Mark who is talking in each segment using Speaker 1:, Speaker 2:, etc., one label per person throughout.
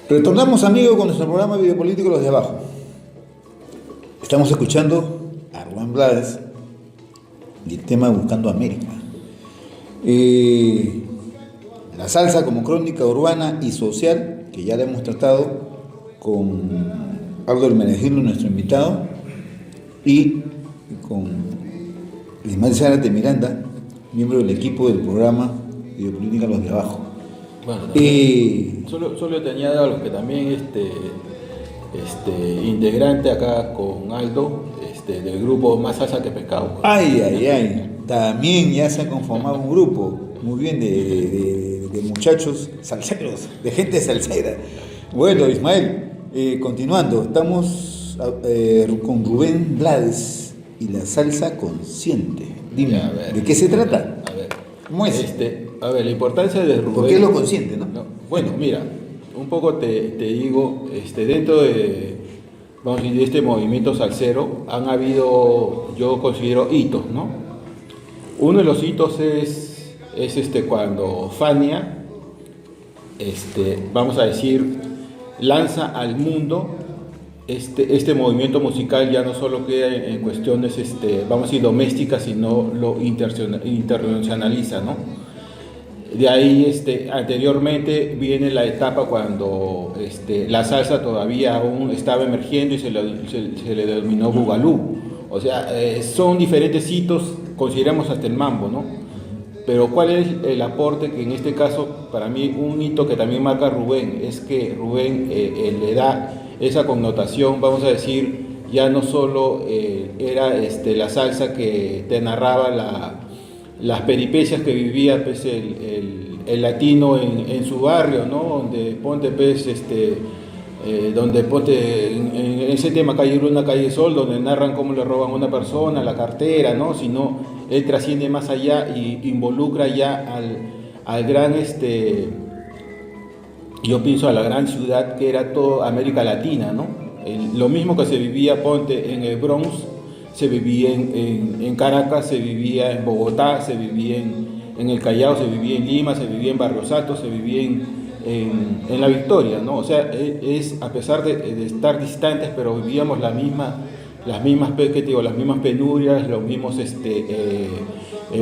Speaker 1: Retornamos, amigos, con nuestro programa Videopolítico Los de Abajo. Estamos escuchando a Rubén Blades y el tema Buscando América. La salsa como crónica urbana y social, que ya la hemos tratado con Aldo Hermenegildo, nuestro invitado, y con Ismael Zárate Miranda, miembro del equipo del programa Videopolítica Los de Abajo.
Speaker 2: Bueno, solo te añado a los que también integrante acá con Aldo, del grupo Más Salsa que Pescado.
Speaker 1: Ay, también ya se ha conformado un grupo, muy bien, de muchachos salseros, de gente salsera. Bueno, Ismael, continuando, estamos con Rubén Blades y la salsa consciente. Dime, ¿de qué se trata?
Speaker 2: A ver,
Speaker 1: ¿cómo es?
Speaker 2: la importancia de Rubén.
Speaker 1: Porque es lo consciente, ¿no?
Speaker 2: Bueno, mira, un poco te digo, dentro de, vamos a decir, de este movimiento salsero han habido, yo considero hitos, ¿no? Uno de los hitos es cuando Fania, vamos a decir, lanza al mundo este movimiento musical. Ya no solo queda en cuestiones, vamos a decir, domésticas, sino lo internacionaliza, ¿no? De ahí, anteriormente viene la etapa cuando la salsa todavía aún estaba emergiendo y se le denominó Bugalú. O sea, son diferentes hitos, consideramos hasta el mambo, ¿no? Pero ¿cuál es el aporte que en este caso, para mí, un hito que también marca Rubén? Es que Rubén le da esa connotación, vamos a decir, ya no solo era la salsa que te narraba las peripecias que vivía, pues, el latino en su barrio, ¿no? Donde ponte, pues, donde ponte en ese tema Calle Luna, Calle Sol, donde narran cómo le roban a una persona, la cartera, ¿no? Sino él trasciende más allá y involucra ya al gran, yo pienso a la gran ciudad que era toda América Latina, ¿no? Lo mismo que se vivía, ponte, en el Bronx, se vivía en Caracas, se vivía en Bogotá, se vivía en el Callao, se vivía en Lima, se vivía en Barrios Altos, se vivía en La Victoria, ¿no? O sea, a pesar de estar distantes, pero vivíamos las mismas las mismas penurias, los mismos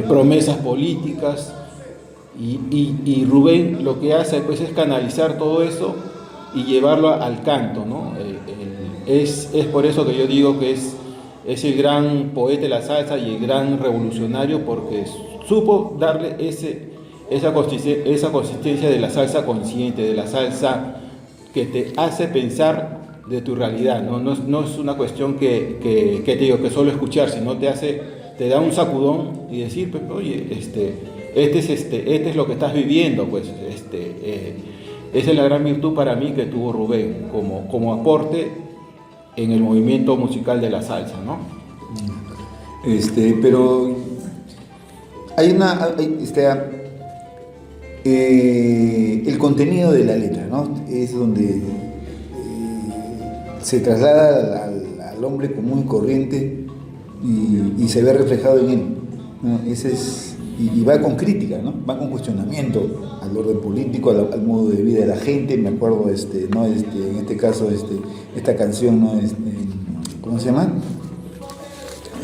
Speaker 2: promesas políticas, y Rubén lo que hace, pues, es canalizar todo eso y llevarlo al canto, ¿no? Es por eso que yo digo que es el gran poeta de la salsa y el gran revolucionario, porque supo darle esa consistencia de la salsa consciente, de la salsa que te hace pensar de tu realidad, ¿no? No es una cuestión que te digo que solo escuchar, sino te da un sacudón y decir, pues, oye, este es lo que estás viviendo, pues, esa es la gran virtud para mí que tuvo Rubén como aporte en el movimiento musical de la salsa, ¿no?
Speaker 1: Pero hay el contenido de la letra, ¿no? Es donde se traslada al hombre común y corriente y se ve reflejado en él, ¿no? Y va con crítica, ¿no? Va con cuestionamiento al orden político, al modo de vida de la gente. Me acuerdo, ¿no? En este caso, esta canción, ¿no? ¿Cómo se llama?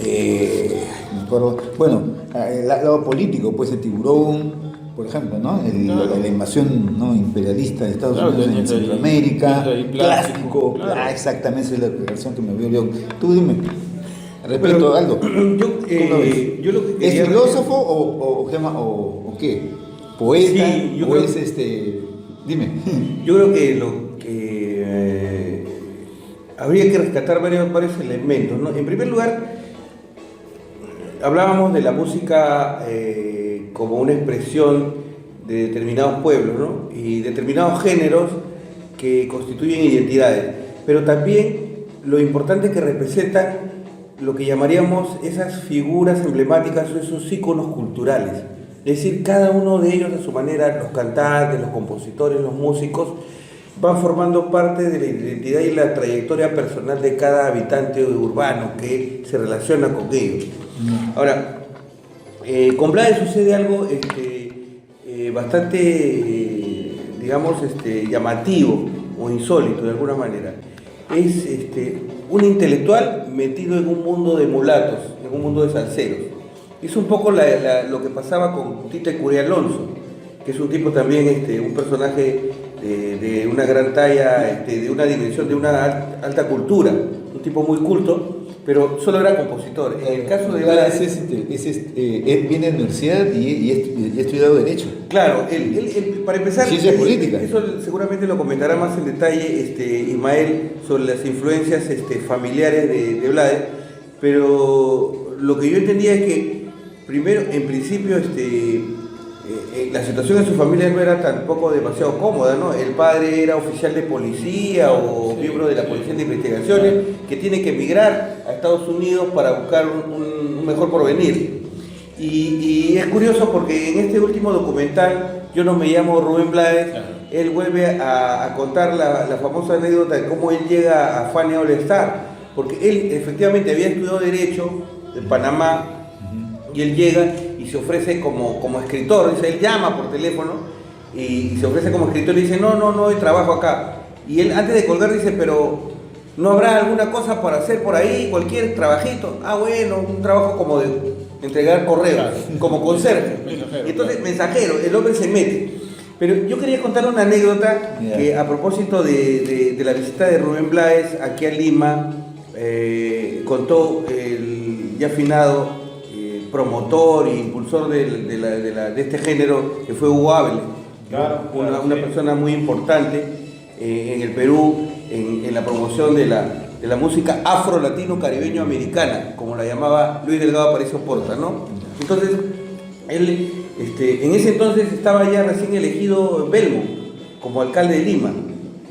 Speaker 1: Me acuerdo, bueno, el lado político, pues el Tiburón, por ejemplo, ¿no? La invasión, ¿no? imperialista de Estados Unidos en Centroamérica, clásico, exactamente, esa es la canción que me vio yo. Tú dime. Respecto a Aldo,
Speaker 3: yo lo que quería
Speaker 1: ¿es filósofo o qué? ¿Poeta?
Speaker 3: Sí,
Speaker 1: ¿O es Dime.
Speaker 3: Yo creo que lo que habría que rescatar varios elementos, ¿no? En primer lugar, hablábamos de la música como una expresión de determinados pueblos, ¿no? Y determinados géneros que constituyen identidades, pero también lo importante que representan lo que llamaríamos esas figuras emblemáticas o esos íconos culturales. Es decir, cada uno de ellos a su manera, los cantantes, los compositores, los músicos, van formando parte de la identidad y la trayectoria personal de cada habitante urbano que se relaciona con ellos. Ahora, con Blades sucede algo bastante, digamos, llamativo, o insólito de alguna manera. Es un intelectual metido en un mundo de mulatos, en un mundo de salseros. Es un poco lo que pasaba con Tito Curí Alonso, que es un tipo también, un personaje de una gran talla, de una dimensión, de una alta cultura, un tipo muy culto, pero solo era compositor. En el caso de Blades,
Speaker 1: él viene de la universidad y ha estudiado Derecho.
Speaker 3: claro, él, para empezar,
Speaker 1: Ciencia política.
Speaker 3: eso seguramente lo comentará más en detalle Ismael sobre las influencias familiares de Blades, pero lo que yo entendía es que primero, en principio, la situación en su familia no era tampoco demasiado cómoda, ¿no? El padre era oficial de policía o miembro de la Policía de Investigaciones que tiene que emigrar a Estados Unidos para buscar un mejor porvenir. Y es curioso porque en este último documental, Yo no me llamo Rubén Blades, él vuelve a contar la famosa anécdota de cómo él llega a Fania All Star, porque él efectivamente había estudiado Derecho en Panamá y él llega y se ofrece como escritor, dice, él llama por teléfono y se ofrece como escritor y dice, no, yo trabajo acá. Y él antes de colgar dice, pero ¿no habrá alguna cosa para hacer por ahí, cualquier trabajito? Ah, bueno, un trabajo como de entregar correos, como conserje. Y entonces, mensajero, el hombre se mete. Pero yo quería contar una anécdota que a propósito de la visita de Rubén Blades aquí a Lima, contó el ya finado promotor e impulsor de este género, que fue Hugo Ávila, una persona muy importante en el Perú, en la promoción de la música afro-latino-caribeño-americana, como la llamaba Luis Delgado Aparicio Porta, ¿no? Entonces, él en ese entonces estaba ya recién elegido Belmo como alcalde de Lima,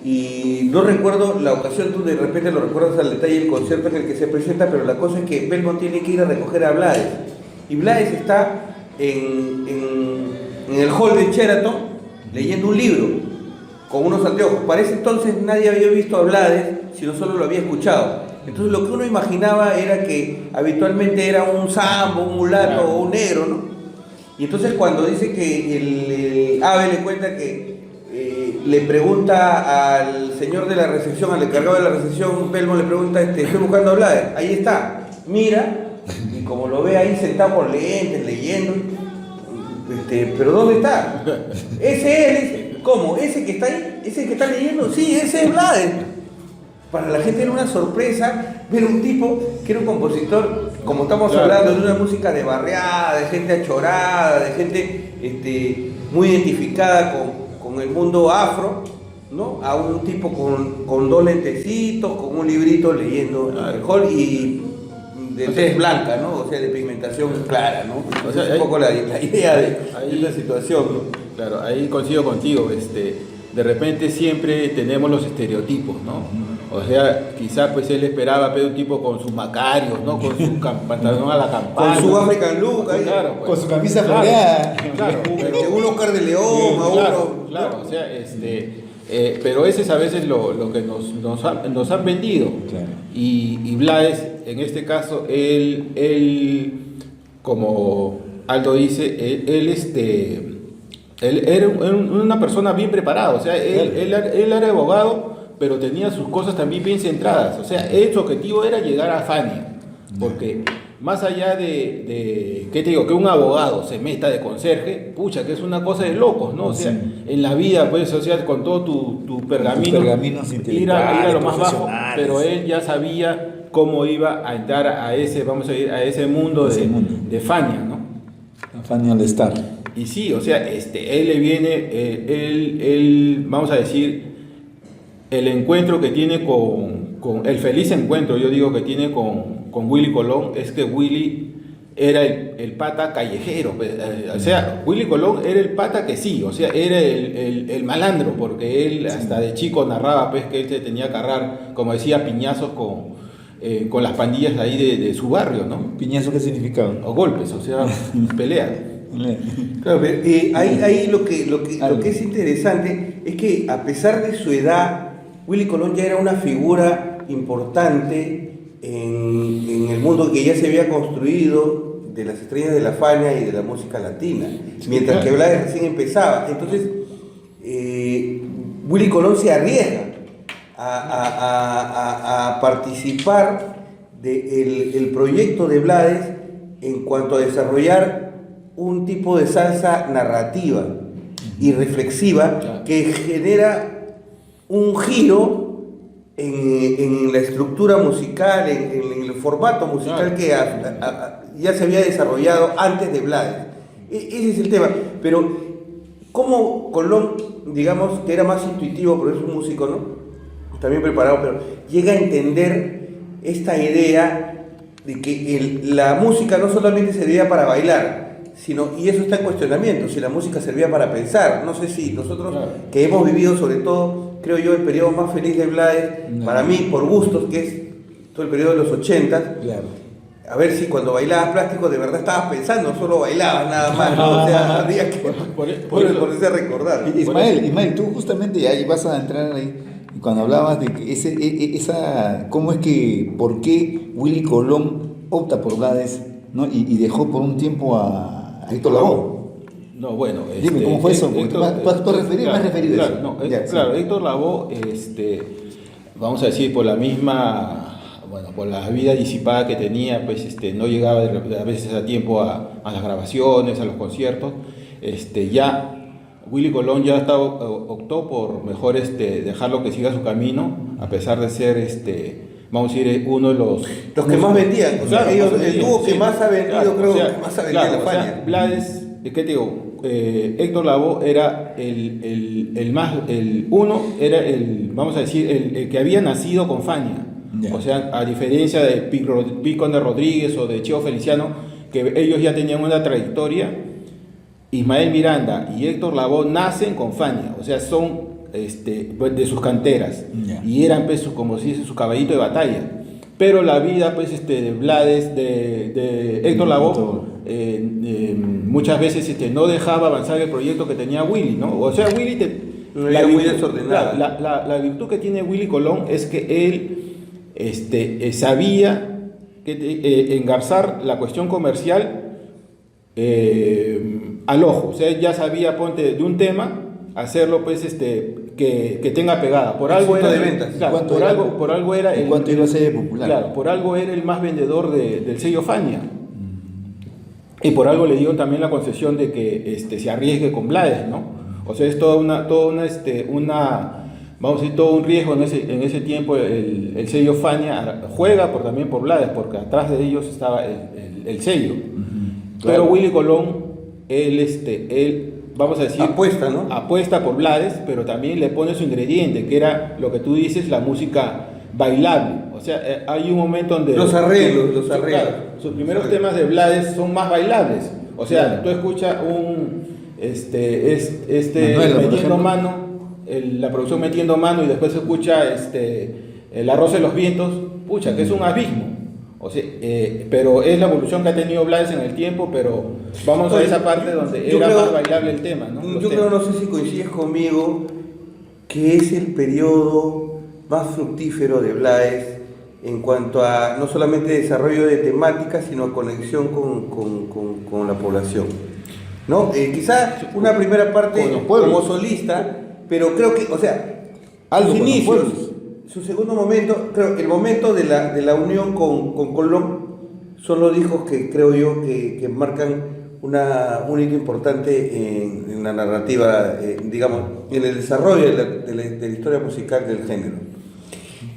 Speaker 3: y no recuerdo la ocasión, tú de repente lo recuerdas al detalle el concierto en el que se presenta, pero la cosa es que Belmo tiene que ir a recoger a Blades, y Blades está en el hall de Sheraton leyendo un libro con unos anteojos. Para ese entonces nadie había visto a Blades, sino solo lo había escuchado. Entonces lo que uno imaginaba era que habitualmente era un sambo, un mulato o un negro, ¿no? Y entonces cuando dice que el ave le cuenta que le pregunta al señor de la recepción, al encargado de la recepción, Belmo le pregunta, estoy buscando a Blades, ahí está, mira, y como lo ve ahí sentado con lentes, leyendo, pero ¿dónde está? Ese es, dice. ¿Cómo? ¿Ese que está ahí? ¿Ese que está leyendo? Sí, ese es Blades. Para la gente era una sorpresa ver un tipo que era un compositor, como estamos hablando, de una música de barriada, de gente achorada, de gente muy identificada con el mundo afro, ¿no? A un tipo con dos lentecitos, con un librito leyendo en el hall y de tez blanca, ¿no? O sea, de pigmentación clara, ¿no? O sea, es un poco la idea de la situación, ¿no?
Speaker 2: Claro, ahí coincido contigo, de repente siempre tenemos los estereotipos, ¿no? O sea, quizás pues él esperaba ver un tipo con sus macarios, ¿no? Con su pantalón a la campana.
Speaker 3: Con su African look, ahí,
Speaker 2: claro, pues,
Speaker 1: con su camisa floreada.
Speaker 2: Claro,
Speaker 3: un Oscar de León,
Speaker 2: claro, o sea, pero ese es a veces lo que nos han vendido.
Speaker 1: Claro.
Speaker 2: Y Blades, en este caso, él como Aldo dice, él era una persona bien preparada, o sea, él era abogado, pero tenía sus cosas también bien centradas, o sea, su objetivo era llegar a Fania, porque más allá de ¿qué te digo? Que un abogado se meta de conserje, pucha, que es una cosa de locos, ¿no? O sea, en la vida, pues, o sea, con todo tu
Speaker 1: pergaminos
Speaker 2: ir a lo más bajo, pero él ya sabía cómo iba a entrar a ese mundo de Fania, ¿no?
Speaker 1: Fania All Star.
Speaker 2: Y sí, o sea, él le viene, él, vamos a decir, el encuentro que tiene el feliz encuentro, yo digo, que tiene con Willy Colón, es que Willy era el pata callejero, o sea, Willy Colón era el pata que sí, o sea, era el malandro, porque él hasta de chico narraba, pues, que él se tenía que agarrar, como decía, piñazos con las pandillas ahí de su barrio, ¿no?
Speaker 1: ¿Piñazo qué significaba?
Speaker 2: O golpes, o sea, pelea.
Speaker 3: Claro, pero ahí lo que es interesante es que a pesar de su edad, Willy Colón ya era una figura importante en el mundo que ya se había construido de las estrellas de la Fania y de la música latina, mientras que Blades recién empezaba. Entonces, Willy Colón se arriesga a participar del proyecto de Blades en cuanto a desarrollar un tipo de salsa narrativa y reflexiva que genera un giro en la estructura musical, en el formato musical que ya se había desarrollado antes de Blades. Ese es el tema. Pero como Colón, digamos que era más intuitivo, pero es un músico, ¿no? También preparado, pero llega a entender esta idea de que la música no solamente servía para bailar, sino, y eso está en cuestionamiento, si la música servía para pensar. No sé si nosotros, que hemos vivido sobre todo, creo yo, el periodo más feliz de Blades, para mí, por gustos, que es todo el periodo de los 80, a ver si cuando bailabas plástico de verdad estabas pensando, no solo bailabas nada más, ¿no? O sea, habría que ponerse a recordar.
Speaker 1: Ismael, tú justamente ahí vas a entrar ahí, cuando hablabas de que cómo es que, por qué Willy Colón opta por Blades, ¿no? y dejó por un tiempo a Héctor Lavoe.
Speaker 2: No, bueno,
Speaker 1: dime, ¿cómo fue eso? Porque
Speaker 2: Héctor,
Speaker 1: tú has referido
Speaker 2: claro,
Speaker 1: eso.
Speaker 2: No, claro, Héctor Lavoe, vamos a decir, por la misma, por la vida disipada que tenía, pues no llegaba a veces a tiempo a las grabaciones, a los conciertos. Ya Willy Colón ya optó por mejor dejarlo que siga su camino, a pesar de ser vamos a decir uno de los
Speaker 3: que más vendían, o sea, el dúo que más ha vendido,
Speaker 2: claro,
Speaker 3: creo, que más ha vendido en España.
Speaker 2: Blades, ¿qué te digo? Héctor Lavoe era vamos a decir, el que había nacido con Fania. O sea, a diferencia de Pico de Rodríguez o de Cheo Feliciano, que ellos ya tenían una trayectoria, Ismael Miranda y Héctor Lavoe nacen con Fania, o sea, son de sus canteras, y eran, pues, como se dice, su caballito de batalla. Pero la vida, pues, de Blades, de Héctor Lavoe, muchas veces no dejaba avanzar el proyecto que tenía Willy, ¿no? O sea, Willy
Speaker 3: muy desordenado.
Speaker 2: La virtud que tiene Willy Colón es que él sabía engarzar la cuestión comercial al ojo. O sea, él ya sabía, ponte, de un tema, hacerlo, pues, que tenga pegada. Por algo era
Speaker 3: de ventas.
Speaker 2: Claro, por algo era
Speaker 1: el cuánto iba a ser popular.
Speaker 2: Claro, por algo era el más vendedor del sello Fania. Y por algo le dio también la concesión de que se arriesgue con Blades, ¿no? O sea, es toda una vamos a decir, todo un riesgo en ese tiempo. El sello Fania juega también por Blades, porque atrás de ellos estaba el sello. Claro. Pero Willy Colón, él, vamos a decir,
Speaker 3: apuesta, ¿no?
Speaker 2: Apuesta por Blades, pero también le pone su ingrediente, que era lo que tú dices, la música bailable. O sea, hay un momento donde
Speaker 3: los arreglos.
Speaker 2: Claro, sus primeros temas de Blades son más bailables. O sea, tú escuchas
Speaker 1: Manuela,
Speaker 2: metiendo mano, la producción metiendo mano, y después se escucha el arroz de los vientos, pucha, que es un abismo. O sea, pero es la evolución que ha tenido Blades en el tiempo, pero vamos a esa parte donde era más bailable el tema, ¿no?
Speaker 3: Yo creo, no sé si coincides conmigo, que es el periodo más fructífero de Blades en cuanto a no solamente desarrollo de temáticas, sino conexión con la población, ¿no? Quizás una primera parte como solista, pero creo que, o sea, sus inicios, su segundo momento, creo el momento de la unión con Colón, son los discos que creo yo que marcan un hito importante en la narrativa, digamos, en el desarrollo de la historia musical del género.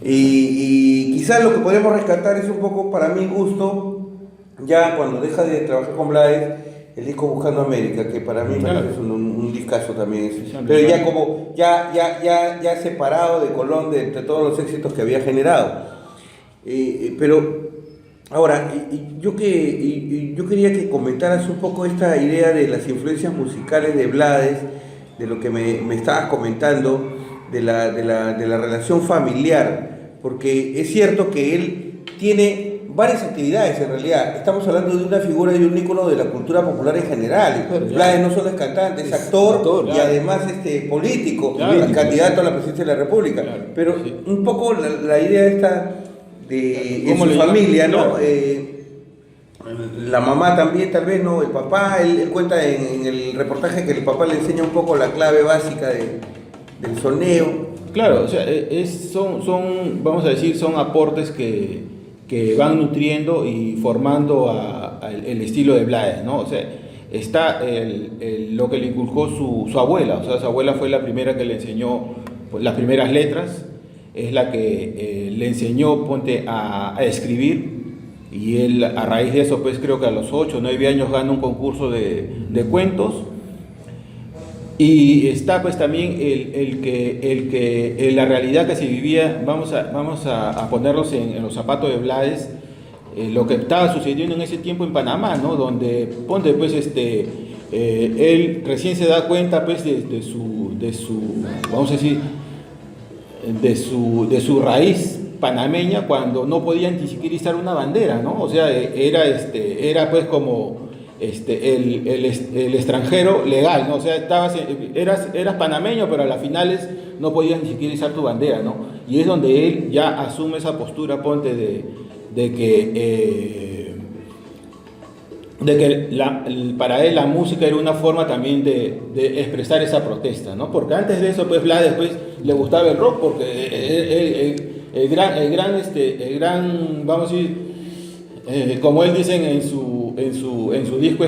Speaker 3: Y quizás lo que podemos rescatar es un poco, para mi gusto, ya cuando deja de trabajar con Blades, el disco Buscando América, que para mí me parece un discazo también, pero ya como ya separado de Colón de todos los éxitos que había generado. Pero ahora, yo quería que comentaras un poco esta idea de las influencias musicales de Blades, de lo que me estabas comentando, de la relación familiar, porque es cierto que él tiene varias actividades. En realidad estamos hablando de una figura y un ícono de la cultura popular en general. Blades no solo es cantante, es actor, y además político, candidato a la presidencia de la República. Pero un poco la idea esta de en su familia, ¿no? La mamá también, tal vez, ¿no? El papá, él cuenta en el reportaje que el papá le enseña un poco la clave básica del soneo.
Speaker 2: Claro, o sea, son, vamos a decir, son aportes que van nutriendo y formando el estilo de Blades, ¿no? O sea, está lo que le inculcó su abuela, o sea, su abuela fue la primera que le enseñó pues, las primeras letras, es la que le enseñó, ponte, a escribir, y él a raíz de eso, pues creo que a los 8 o 9 años gana un concurso de cuentos. Y está pues también la realidad que se vivía, vamos a ponerlos en los zapatos de Blades, lo que estaba sucediendo en ese tiempo en Panamá, ¿no? Donde, ponte pues, él recién se da cuenta pues de su, vamos a decir, de su raíz panameña cuando no podían ni siquiera izar una bandera, ¿no? O sea, era pues como el extranjero legal, ¿no? O sea, eras panameño, pero a las finales no podías ni siquiera izar tu bandera, ¿no? Y es donde él ya asume esa postura, ponte, de que para él la música era una forma también de expresar esa protesta, ¿no? Porque antes de eso, pues, Blades después le gustaba el rock, porque el gran, vamos a decir, como él dice en su disco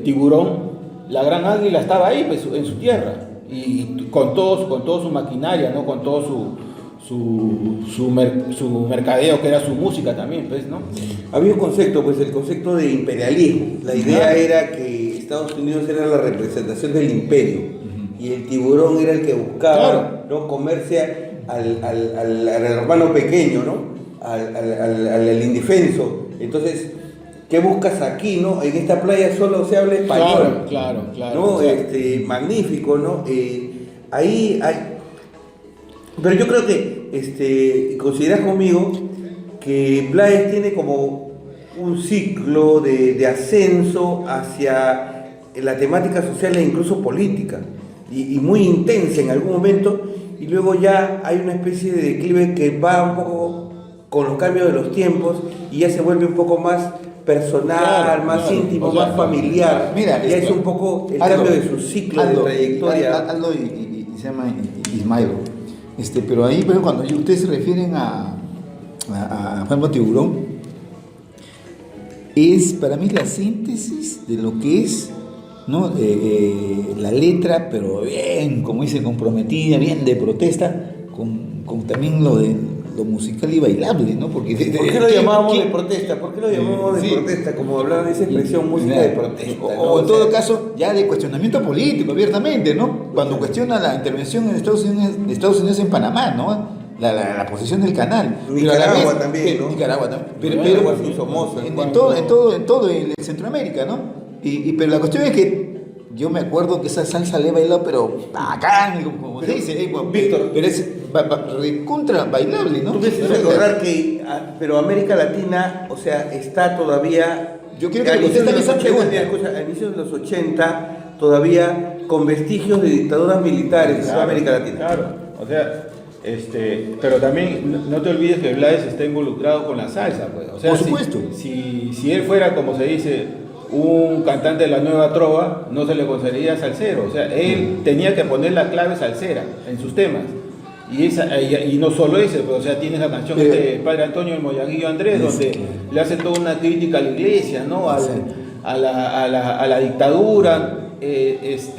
Speaker 2: Tiburón, la gran águila estaba ahí, pues, en su tierra, y con todo su maquinaria, ¿no? Con todo su mercadeo, que era su música también, pues, ¿no?
Speaker 3: Había un concepto, pues el concepto de imperialismo. La idea era que Estados Unidos era la representación del imperio, y el tiburón era el que buscaba, ¿no? Comerse al hermano pequeño, ¿no? Al indefenso. Entonces, ¿qué buscas aquí, no? En esta playa solo se habla español.
Speaker 2: Claro.
Speaker 3: ¿No? Magnífico, ¿no? Ahí hay... Pero yo creo que, consideras conmigo que Blades tiene como un ciclo de ascenso hacia la temática social e incluso política, y muy intensa en algún momento, y luego ya hay una especie de declive que va un poco con los cambios de los tiempos y ya se vuelve un poco más personal, más íntimo, o sea, más familiar.
Speaker 1: Mira,
Speaker 3: ya es un poco el cambio de su ciclo de trayectoria.
Speaker 1: Aldo y se llama Ismael. Pero ahí, pero cuando ustedes se refieren a Juan Tiburón, es para mí la síntesis de lo que es, ¿no? La letra, pero bien, como dice, comprometida, bien de protesta, con también lo musical y bailable, ¿no? Porque
Speaker 3: ¿Por qué lo llamábamos de protesta? ¿Por qué lo llamábamos de protesta? Como hablaban de esa expresión, música de protesta, ¿no?
Speaker 1: O en todo caso, ya de cuestionamiento político, abiertamente, ¿no? Cuando cuestiona la intervención de Estados Unidos en Panamá, ¿no? La posición del canal.
Speaker 3: Nicaragua también, ¿no?
Speaker 1: Nicaragua también.
Speaker 3: Pero Somoza,
Speaker 1: en todo el Centroamérica, ¿no? Pero la cuestión es que yo me acuerdo que esa salsa le he bailado, pero bacán, como se dice,
Speaker 3: Víctor,
Speaker 1: pero es contra bailable, ¿no?
Speaker 3: Tú me haces recordar que, pero América Latina, o sea, está todavía...
Speaker 1: Yo quiero que me contestes esa pregunta.
Speaker 3: A inicios de los 80, todavía con vestigios de dictaduras militares en toda América Latina.
Speaker 2: Claro, o sea, pero también no te olvides que Blades está involucrado con la salsa, pues. O sea,
Speaker 1: por supuesto.
Speaker 2: Si él fuera, como se dice, un cantante de la nueva trova, no se le consideraría salsero. O sea, él tenía que poner la clave salsera en sus temas. Y no solo ese, pero, o sea, tienes la canción de Padre Antonio, el Moyaguillo Andrés, donde le hace toda una crítica a la iglesia, ¿no? A la dictadura. Es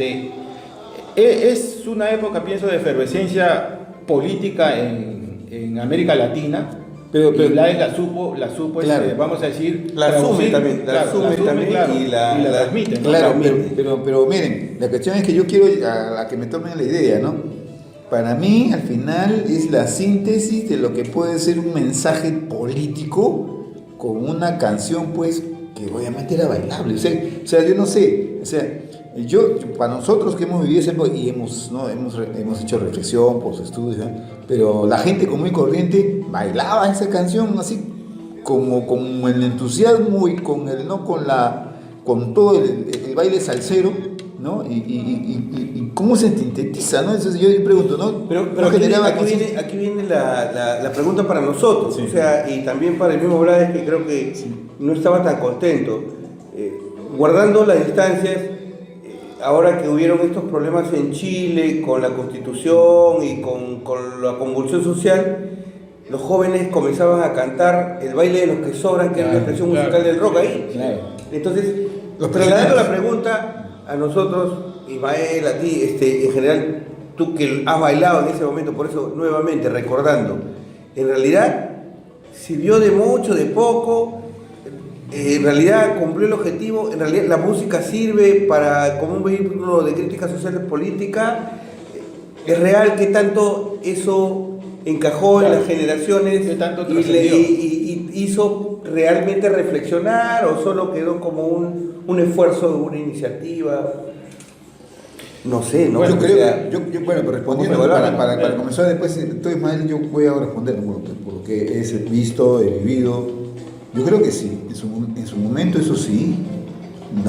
Speaker 2: una época, pienso, de efervescencia política en América Latina. Pero Blades la supo,
Speaker 1: claro.
Speaker 2: Vamos a decir,
Speaker 3: la asume también,
Speaker 2: claro,
Speaker 3: y la
Speaker 2: transmite, ¿no?
Speaker 1: Claro, pero miren, la cuestión es que yo quiero a que me tomen la idea, ¿no? Para mí, al final, es la síntesis de lo que puede ser un mensaje político con una canción, pues, que obviamente era bailable. O sea, yo no sé, o sea, para nosotros que hemos vivido ese época y hemos hecho reflexión por sus estudios, ¿no? Pero la gente común y corriente bailaba esa canción así como con el entusiasmo y con todo el baile salsero, ¿no? Y cómo se sintetiza, ¿no? Entonces yo pregunto, ¿no?
Speaker 3: Pero aquí viene la pregunta para nosotros, sí. O sea, y también para el mismo Blades, que creo que no estaba tan contento. Guardando las distancias, ahora que hubieron estos problemas en Chile con la Constitución y con la convulsión social, los jóvenes comenzaban a cantar el baile de los que sobran, que es la expresión musical del rock ahí.
Speaker 1: Claro.
Speaker 3: Entonces, trasladando la pregunta a nosotros, Ismael, a ti, en general, tú que has bailado en ese momento, por eso nuevamente recordando, en realidad sirvió de mucho, de poco, en realidad cumplió el objetivo, en realidad la música sirve como un vehículo de crítica social y política, es real que tanto eso encajó en las generaciones y hizo realmente reflexionar, o solo quedó como un esfuerzo de una iniciativa. No sé, ¿no?
Speaker 1: Bueno,
Speaker 3: O
Speaker 1: creo
Speaker 3: sea,
Speaker 1: bueno, pero respondiendo, para comenzar después, entonces, Ismael, yo voy a responder por lo que he visto, he vivido. Yo creo que sí, en su momento, eso sí, en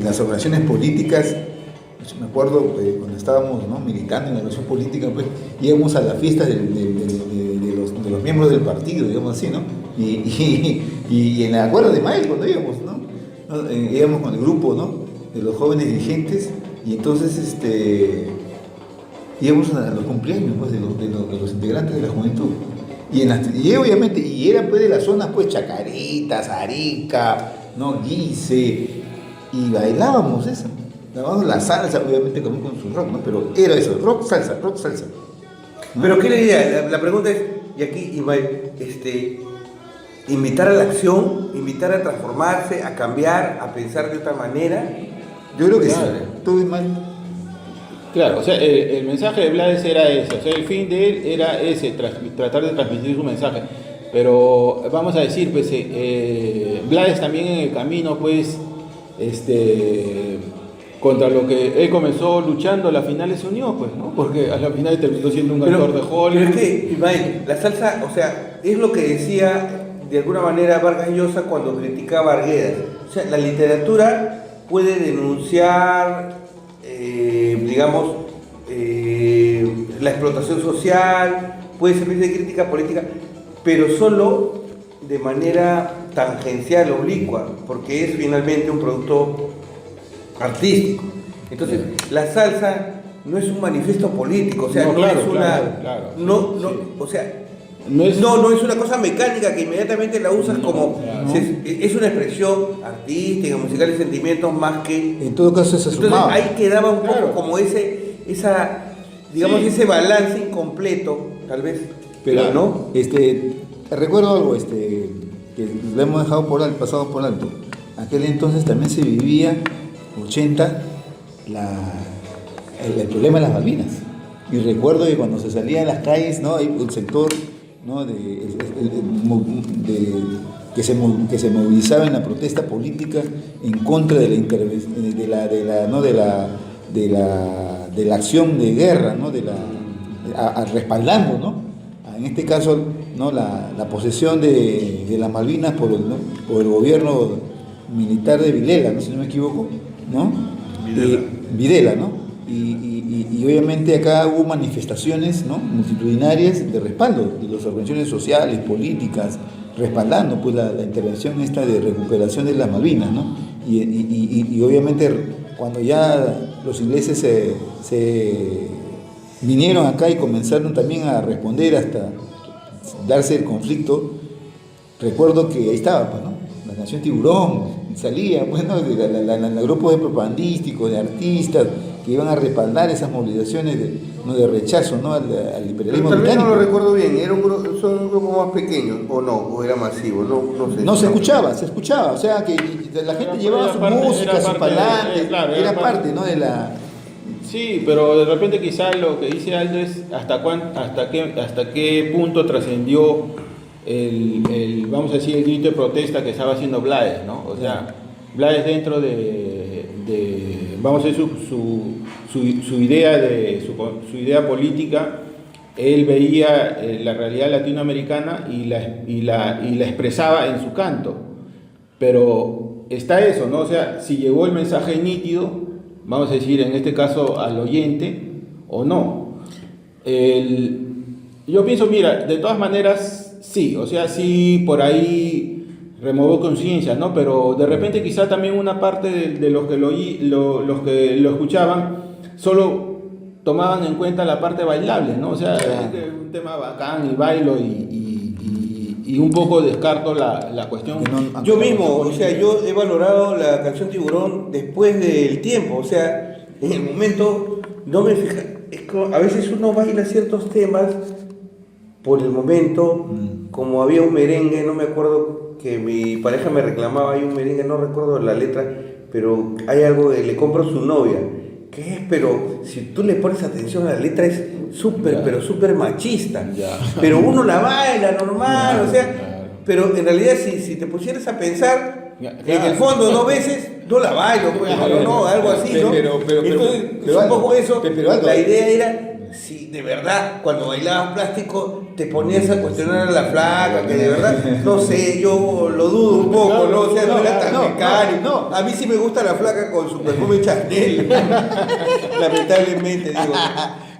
Speaker 1: las operaciones políticas, me acuerdo cuando estábamos, ¿no?, militando en la organización política, pues íbamos a las fiestas de los miembros del partido, digamos así, ¿no? Y en el acuerdo de Ismael, cuando íbamos, ¿no? Íbamos con el grupo, ¿no?, de los jóvenes dirigentes, y entonces íbamos a los cumpleaños, pues, de los integrantes de la juventud. Y obviamente, y eran pues de las zonas, pues, Chacarita, Arica, ¿no?, Guise, y bailábamos eso. Bailábamos la salsa, obviamente con su rock, ¿no? Pero era eso, rock, salsa, ¿no?
Speaker 3: Pero ¿qué le diría? La pregunta es, y aquí, Ismael, invitar a la acción, invitar a transformarse, a cambiar, a pensar de otra manera.
Speaker 1: Yo creo que
Speaker 2: claro.
Speaker 1: sí. ¿Tú, Ismael?
Speaker 2: Claro, o sea, el mensaje de Blades era ese, o sea, el fin de él era ese, tratar de transmitir su mensaje. Pero vamos a decir, pues, Blades también en el camino, pues, contra lo que él comenzó luchando, a la final se unió, pues, ¿no? Porque a la final terminó siendo un actor de Hollywood.
Speaker 3: Pero es que, Ismael, la salsa, o sea, es lo que decía de alguna manera Vargas Llosa cuando criticaba a Arguedas. O sea, la literatura puede denunciar, digamos, la explotación social, puede servir de crítica política, pero solo de manera tangencial, oblicua, porque es finalmente un producto artístico. Entonces, la salsa no es un manifiesto político, o sea, no es una, o sea, no es una cosa mecánica que inmediatamente la usas como, es una expresión artística, musical y sentimientos más que.
Speaker 1: En todo caso, se sumaba.
Speaker 3: Entonces, ahí quedaba un poco como ese balance incompleto, tal vez, pero no.
Speaker 1: Recuerdo algo, que lo hemos dejado pasado por alto. Aquel entonces también se vivía 80 el problema de las Malvinas, y recuerdo que cuando se salía a las calles, ¿no?, hay un sector, ¿no?, que se movilizaba en la protesta política en contra de la intervención, de la acción de guerra, ¿no?, respaldando, ¿no?, en este caso, ¿no?, la posesión de las Malvinas por el gobierno militar de Vilela, ¿no?, si no me equivoco, ¿no? Videla, ¿no? Y obviamente acá hubo manifestaciones, ¿no?, multitudinarias de respaldo de las organizaciones sociales, políticas, respaldando pues la intervención esta de recuperación de las Malvinas, ¿no? Y obviamente cuando ya los ingleses se vinieron acá y comenzaron también a responder hasta darse el conflicto, recuerdo que ahí estaba, pues, ¿no?, la Nación Tiburón, salía, bueno, los grupos de propagandísticos, de artistas que iban a respaldar esas movilizaciones de rechazo, ¿no?, al imperialismo
Speaker 3: Tal vez
Speaker 1: británico.
Speaker 3: no lo recuerdo bien, ¿era un grupo más pequeño o no? ¿O era masivo? No sé.
Speaker 1: No, se escuchaba, o sea que la gente llevaba su música, su parlante, era parte, ¿no?, de la.
Speaker 2: Sí, pero de repente quizás lo que dice Aldo es hasta qué punto trascendió vamos a decir, el grito de protesta que estaba haciendo Blades, ¿no? O sea, Blades dentro de vamos a decir, su idea política, él veía la realidad latinoamericana y la expresaba en su canto. Pero está eso, ¿no? O sea, si llegó el mensaje nítido, vamos a decir, en este caso al oyente, o no. Yo pienso, mira, de todas maneras, sí, o sea, sí, por ahí removió conciencia, ¿no? Pero de repente quizá también una parte de los que los que lo escuchaban solo tomaban en cuenta la parte bailable, ¿no? O sea, es un tema bacán y bailo y un poco descarto la cuestión.
Speaker 3: Yo mismo, o sea, yo he valorado la canción Tiburón después del tiempo, o sea, en el momento no me fija, a veces uno baila ciertos temas por el momento, como había un merengue, no me acuerdo, que mi pareja me reclamaba, hay un merengue, no recuerdo la letra, pero hay algo de Le compro su novia, que es, pero si tú le pones atención a la letra es súper, pero súper machista, pero uno la baila normal, o sea, pero en realidad si te pusieras a pensar, en el fondo 2 veces, no la bailo, pues, no, algo así, ¿no? Entonces, es un poco eso, la idea era, si de verdad, cuando bailabas plástico, te ponías a cuestionar a la flaca, que de verdad, no sé, yo lo dudo un poco, ¿no? O sea, no era tan mecánico. A mí sí me gusta la flaca con su perfume Chanel, lamentablemente, digo.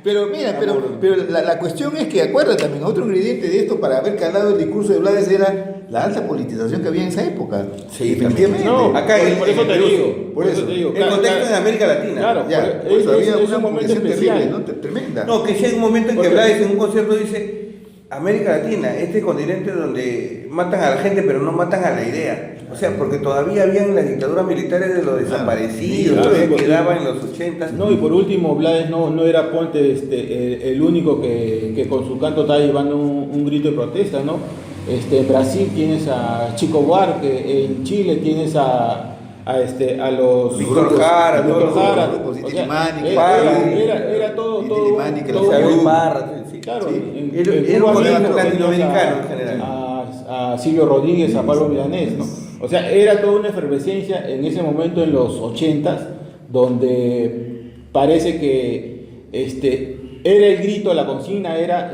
Speaker 1: Pero mira, pero la cuestión es que, acuérdate también, otro ingrediente de esto para haber calado el discurso de Blades era la alta politización que había en esa época.
Speaker 3: Sí,
Speaker 1: efectivamente.
Speaker 2: No,
Speaker 3: acá
Speaker 2: por eso te digo. Por eso te digo.
Speaker 3: El contexto es de América Latina.
Speaker 2: Claro,
Speaker 1: Ya,
Speaker 2: por eso
Speaker 1: había
Speaker 2: es
Speaker 1: una
Speaker 2: un momento
Speaker 1: movilización
Speaker 2: especial,
Speaker 1: terrible, ¿no? Tremenda.
Speaker 3: No, que si hay un momento en que Blades en un concierto dice, América Latina, este continente donde matan a la gente pero no matan a la idea. O sea, porque todavía habían las dictaduras militares de los desaparecidos, todavía quedaban en los 80.
Speaker 2: No, y por último, Blades no era Ponte el único que con su canto está llevando un grito de protesta, ¿no? En Brasil tienes a Chico Buarque, en Chile tienes a los
Speaker 3: Víctor Jara,
Speaker 2: Víctor Jara,
Speaker 1: grupos,
Speaker 2: o sea,
Speaker 1: Itilimani,
Speaker 2: era todo
Speaker 1: Itilimani, que
Speaker 2: todo-
Speaker 1: lo
Speaker 3: Isabel
Speaker 1: Salud.
Speaker 3: Parra, sí.
Speaker 2: claro,
Speaker 3: Sí.
Speaker 2: en
Speaker 3: Era
Speaker 2: Cuba
Speaker 3: un
Speaker 2: mismo
Speaker 3: movimiento
Speaker 2: tenías
Speaker 3: latinoamericano en general.
Speaker 2: a Silvio Rodríguez, a Pablo Milanés, ¿no? O sea, era toda una efervescencia en ese momento en los 80s, donde parece que era el grito, la consigna era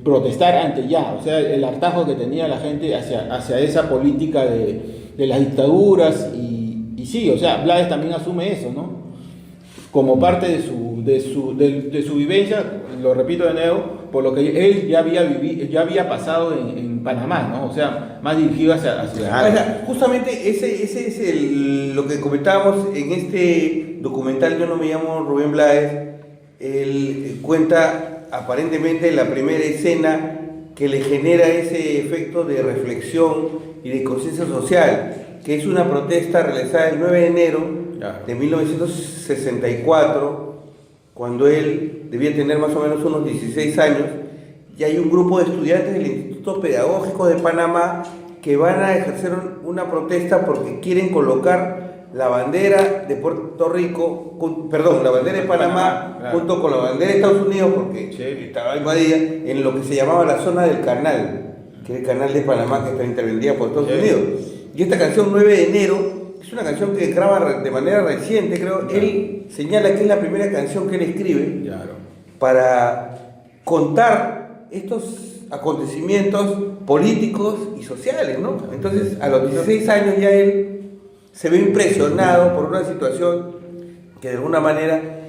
Speaker 2: protestar ante ya, o sea, el hartazgo que tenía la gente hacia esa política de las dictaduras y sí, o sea, Blades también asume eso, ¿no? Como parte de su vivencia, lo repito de nuevo, por lo que él ya había pasado en Panamá, ¿no? O sea, más dirigido hacia
Speaker 3: O sea, justamente ese es lo que comentábamos en este documental. Yo no me llamo Rubén Blades. Él cuenta aparentemente la primera escena que le genera ese efecto de reflexión y de conciencia social, que es una protesta realizada el 9 de enero de 1964, cuando él debía tener más o menos unos 16 años, y hay un grupo de estudiantes del Instituto Pedagógico de Panamá que van a ejercer una protesta porque quieren colocar la bandera de Puerto Rico, la bandera de Panamá,
Speaker 2: claro,
Speaker 3: junto con la bandera de Estados Unidos, porque estaba invadida, en lo que se llamaba la zona del canal, que es el canal de Panamá que está intervenida por Estados Unidos. Y esta canción 9 de enero es una canción que graba de manera reciente, creo. Él señala que es la primera canción que él escribe para contar estos acontecimientos políticos y sociales, ¿no? Entonces, a los 16 años ya él se ve impresionado por una situación que de alguna manera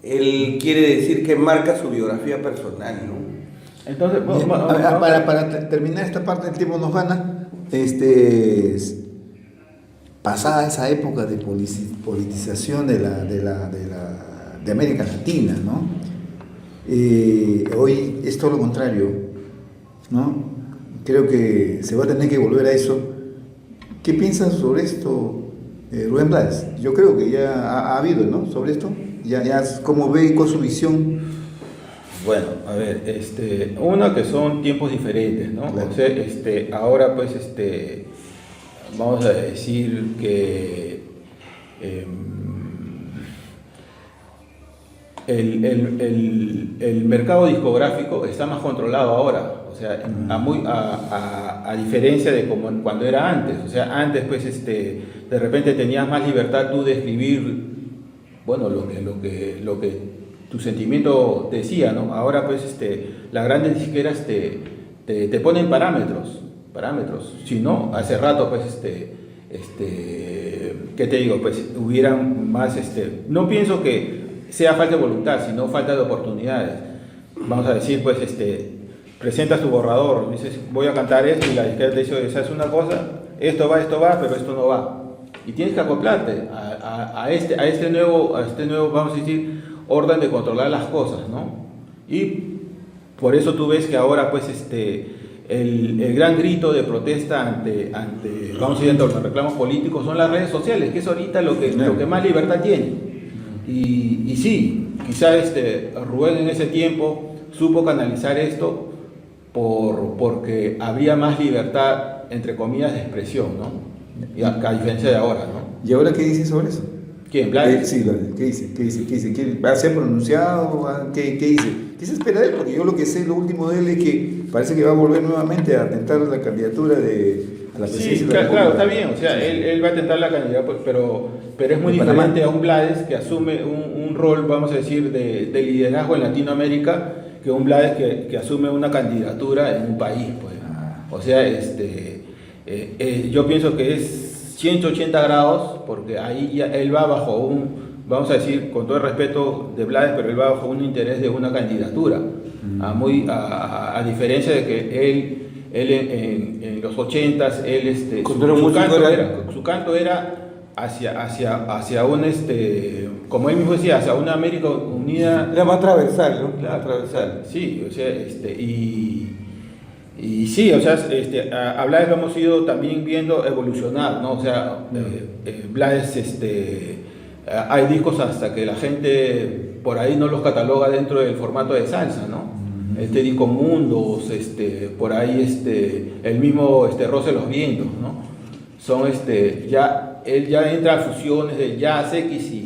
Speaker 3: él quiere decir que marca su biografía personal, ¿no?
Speaker 2: Entonces,
Speaker 1: Para terminar esta parte del tiempo nos gana, pasada esa época de politización de América Latina, ¿no? Hoy es todo lo contrario, ¿no? Creo que se va a tener que volver a eso. ¿Qué piensas sobre esto, Rubén Blades? Yo creo que ya ha habido, ¿no? Sobre esto, ya cómo ve con su visión.
Speaker 2: Bueno, a ver, una que son tiempos diferentes, ¿no?
Speaker 1: Claro.
Speaker 2: O sea, ahora pues, vamos a decir que el mercado discográfico está más controlado ahora, o sea, a diferencia de como cuando era antes. O sea, antes pues de repente tenías más libertad tú de escribir, bueno, lo que tu sentimiento decía, ¿no? Ahora pues las grandes disqueras te ponen parámetros. Si no, hace rato pues ¿qué te digo? Pues hubieran más no pienso que sea falta de voluntad, sino falta de oportunidades. Vamos a decir pues presentas tu borrador, dices voy a cantar esto y la disquera te dice, ¿sabes una cosa? esto va, pero esto no va. Y tienes que acoplarte a este nuevo, vamos a decir, orden de controlar las cosas, ¿no? Y por eso tú ves que ahora, pues, el gran grito de protesta ante vamos a decir, ante los reclamos políticos son las redes sociales, que es ahorita lo que más libertad tiene. Y sí, quizás Rubén en ese tiempo supo canalizar esto porque había más libertad, entre comillas, de expresión, ¿no? Y a diferencia de ahora, ¿no?
Speaker 1: ¿Y ahora qué dice sobre eso?
Speaker 2: ¿Quién? ¿Blades?
Speaker 1: Sí, ¿qué dice? ¿Va a ser pronunciado? ¿Qué dice? ¿Qué se espera de él? Porque yo lo que sé, lo último de él es que parece que va a volver nuevamente a tentar la candidatura a la presidencia.
Speaker 2: Sí,
Speaker 1: de la
Speaker 2: claro,
Speaker 1: República.
Speaker 2: está bien, o sea,
Speaker 1: Sí.
Speaker 2: él va a tentar la candidatura, pero es muy diferente a un Blades que asume un rol, vamos a decir, de liderazgo en Latinoamérica, que un Blades que asume una candidatura en un país, pues. O sea, yo pienso que es 180 grados, porque ahí ya él va bajo vamos a decir, con todo el respeto de Blades, pero él va bajo un interés de una candidatura, a diferencia de que él en los 80s, su canto era hacia un, como él mismo decía, hacia una América unida.
Speaker 3: Era más transversal, ¿no?
Speaker 2: Claro,
Speaker 3: Más transversal.
Speaker 2: sí, o sea, y sí, o sea, a Blades lo hemos ido también viendo evolucionar, ¿no? O sea, Blades, hay discos hasta que la gente por ahí no los cataloga dentro del formato de salsa, ¿no? Este disco Mundos, por ahí el mismo Roce los Vientos, ¿no? Son él ya entra a fusiones del jazz X y...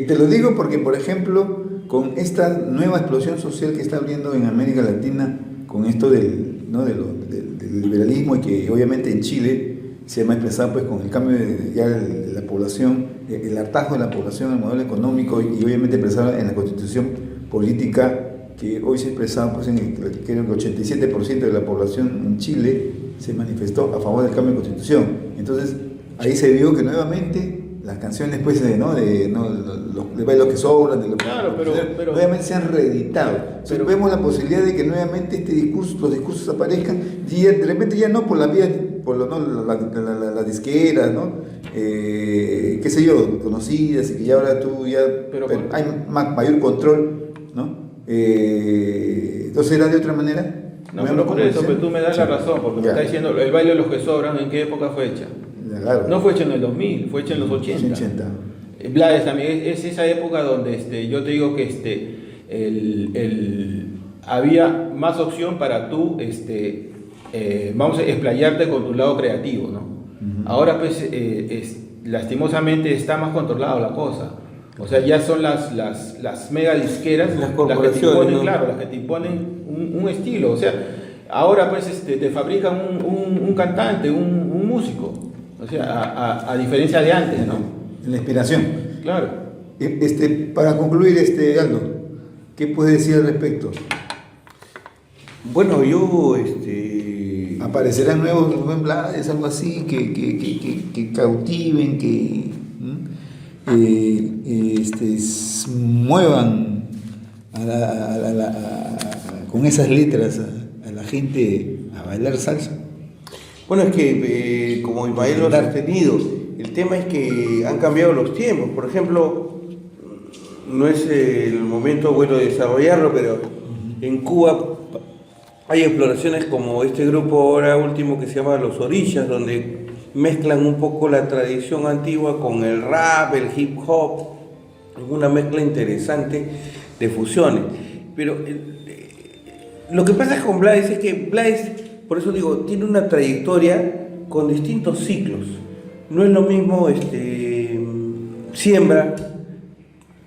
Speaker 1: Te lo digo porque, por ejemplo, con esta nueva explosión social que está abriendo en América Latina, con esto del liberalismo, y que obviamente en Chile se ha expresado pues con el cambio de la población, el hartazgo de la población al modelo económico, y obviamente expresado en la constitución política, que hoy se ha expresado pues creo que 87% de la población en Chile se manifestó a favor del cambio de constitución. Entonces ahí se vio que nuevamente las canciones pues de bailos que sobran, de lo que
Speaker 2: claro, pero
Speaker 1: nuevamente se han reeditado. Pero vemos la posibilidad de que nuevamente los discursos aparezcan, y de repente ya no por la vía, la disquera, ¿no? Qué sé yo, conocidas, y que ya ahora pero hay mayor control, ¿no? Entonces era de otra manera.
Speaker 2: No, pero por eso, pero tú me das la razón, porque me estás diciendo, el baile de los que sobran, ¿en qué época fue hecha?
Speaker 1: Claro.
Speaker 2: No fue hecho en el 2000, fue hecho en los 80. Blades también, es esa época donde yo te digo que había más opción para tú, vamos a explayarte con tu lado creativo, ¿no? Ahora pues, lastimosamente está más controlada la cosa. O sea, ya son las mega disqueras
Speaker 3: las corporaciones,
Speaker 2: las que te imponen,
Speaker 3: ¿no?
Speaker 2: claro, las que te imponen un estilo. O sea, ahora pues te fabrican un cantante, un músico. O sea, a diferencia de antes, ¿no?
Speaker 1: La inspiración.
Speaker 2: Claro.
Speaker 1: Para concluir, Aldo, ¿qué puedes decir al respecto?
Speaker 3: Bueno, yo
Speaker 1: ¿aparecerán nuevos Rubén Blades, algo así, que cautiven, que muevan con esas letras a la gente a bailar salsa?
Speaker 3: Bueno, es que como Ismael lo ha sostenido, el tema es que han cambiado los tiempos. Por ejemplo, no es el momento bueno de desarrollarlo, pero en Cuba hay exploraciones como este grupo ahora último que se llama Los Orillas, donde mezclan un poco la tradición antigua con el rap, el hip hop, una mezcla interesante de fusiones. Pero lo que pasa con Blades es que Blades, por eso digo, tiene una trayectoria con distintos ciclos. No es lo mismo Siembra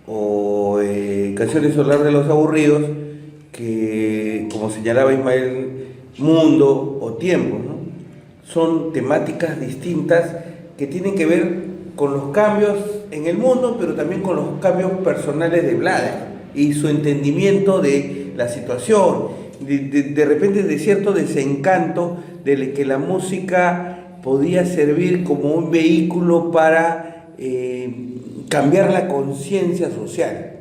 Speaker 3: o Canciones Solar de los Aburridos que, como señalaba Ismael, Mundo o Tiempo, ¿no? Son temáticas distintas que tienen que ver con los cambios en el mundo, pero también con los cambios personales de Blades y su entendimiento de la situación, de repente de cierto desencanto de que la música podía servir como un vehículo para cambiar la conciencia social.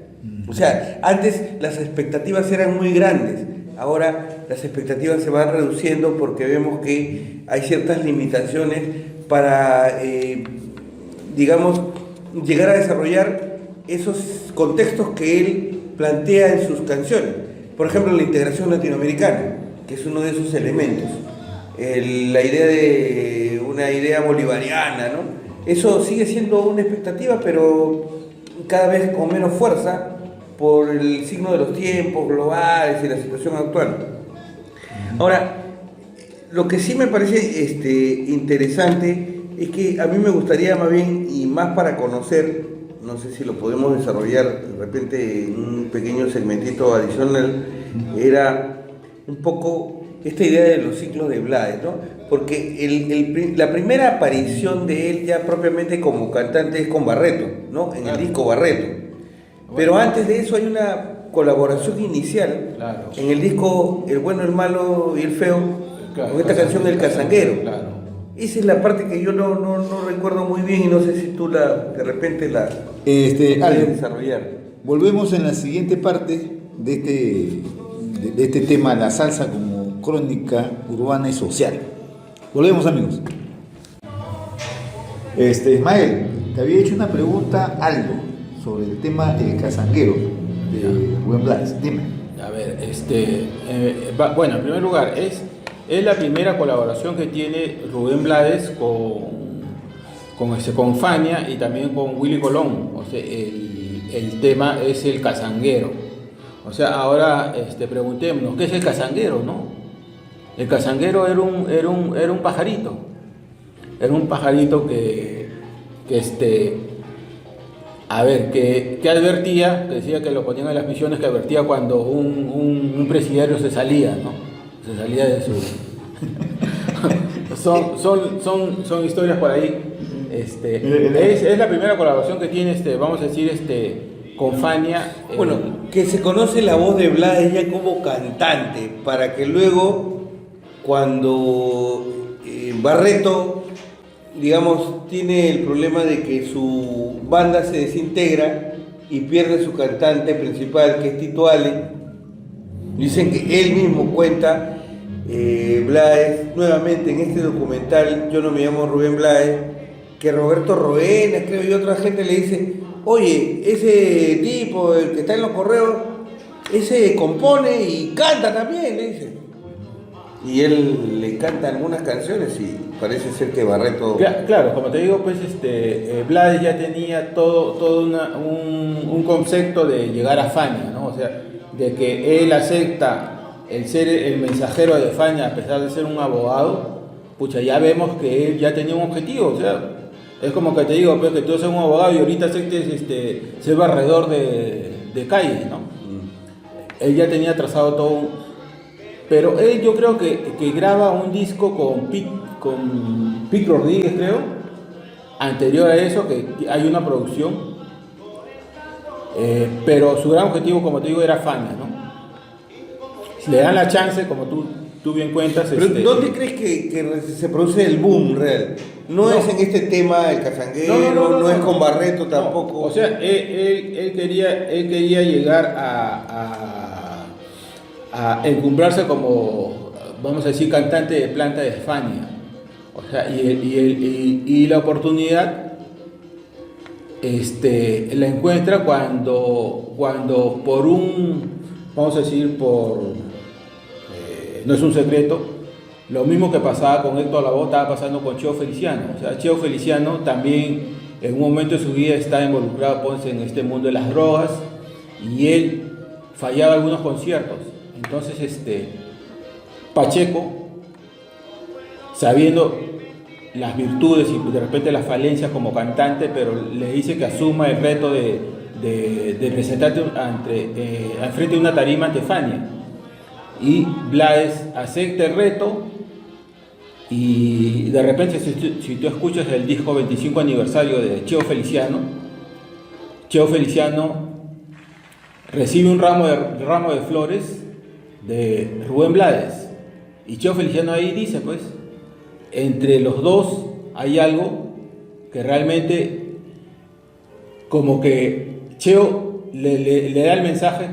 Speaker 3: O sea, antes las expectativas eran muy grandes, ahora las expectativas se van reduciendo porque vemos que hay ciertas limitaciones para, digamos, llegar a desarrollar esos contextos que él plantea en sus canciones. Por ejemplo, la integración latinoamericana, que es uno de esos elementos. La idea de una idea bolivariana, ¿no? Eso sigue siendo una expectativa, pero cada vez con menos fuerza por el signo de los tiempos globales y la situación actual. Ahora, lo que sí me parece interesante es que a mí me gustaría más bien, y más para conocer, no sé si lo podemos desarrollar de repente en un pequeño segmentito adicional, era un poco esta idea de los ciclos de Blades, ¿no? Porque la primera aparición de él ya propiamente como cantante es con Barreto, ¿no? En el disco Barreto. Pero antes de eso hay una colaboración inicial,
Speaker 2: claro,
Speaker 3: en el disco El Bueno, el Malo y el Feo, claro, con esta canción El Cazanguero.
Speaker 2: Claro.
Speaker 3: Esa es la parte que yo no recuerdo muy bien y no sé si tú de repente la puedes desarrollar.
Speaker 1: Volvemos en la siguiente parte de este tema, la salsa como crónica urbana y social. Volvemos, amigos. Ismael, te había hecho una pregunta Aldo sobre el tema del Cazanguero de Rubén Blades. Dime.
Speaker 2: A ver, bueno, en primer lugar, es la primera colaboración que tiene Rubén Blades con Fania y también con Willy Colón. O sea, el tema es el Cazanguero. O sea, ahora preguntémonos, ¿qué es el cazanguero, no? El cazanguero era un pajarito. Era un pajarito que advertía, que decía que lo ponían en las misiones, que advertía cuando un presidiario se salía, ¿no? Se salía de su... son historias por ahí. Es la primera colaboración que tiene, vamos a decir, con Fania.
Speaker 3: Bueno, que se conoce la voz de Blades ya como cantante, para que luego, cuando Barreto, digamos, tiene el problema de que su banda se desintegra y pierde su cantante principal, que es Tito Ale, dicen que él mismo cuenta, Blades, nuevamente en este documental, Yo no me llamo Rubén Blades, que Roberto Roena, creo, y otra gente le dice: oye, ese tipo, el que está en los correos, ese compone y canta también, le dice. Y él le canta algunas canciones y parece ser que Barreto...
Speaker 2: Claro, como te digo, pues Blades ya tenía todo un concepto de llegar a Fania, ¿no? O sea, de que él acepta el ser el mensajero de Fania a pesar de ser un abogado. Pucha, ya vemos que él ya tenía un objetivo, o sea, es como que te digo, pues, que tú seas un abogado y ahorita aceptes ser barredor de calles, ¿no? Él ya tenía trazado todo pero él, yo creo que graba un disco con Pic Rodríguez, creo, anterior a eso, que hay una producción, pero su gran objetivo, como te digo, era Fania, ¿no? Si le dan la chance, como tú bien cuentas...
Speaker 3: Pero ¿dónde crees que se produce el boom real? No es en este tema el cazanguero, no es con Barreto tampoco.
Speaker 2: O sea, él quería llegar a encumbrarse como, vamos a decir, cantante de planta de Fania. O sea, y la oportunidad la encuentra cuando por vamos a decir, no es un secreto, lo mismo que pasaba con Héctor Lavoe estaba pasando con Cheo Feliciano. O sea, Cheo Feliciano también en un momento de su vida está involucrado, pues, en este mundo de las drogas, y él fallaba algunos conciertos. Entonces, Pacheco, sabiendo las virtudes y de repente las falencias como cantante, pero le dice que asuma el reto de presentarse al frente de una tarima ante Fania. Y Blades acepta el reto y de repente, si tú escuchas el disco 25 aniversario de Cheo Feliciano recibe un ramo de flores de Rubén Blades, y Cheo Feliciano ahí dice, pues, entre los dos hay algo que realmente, como que Cheo le da el mensaje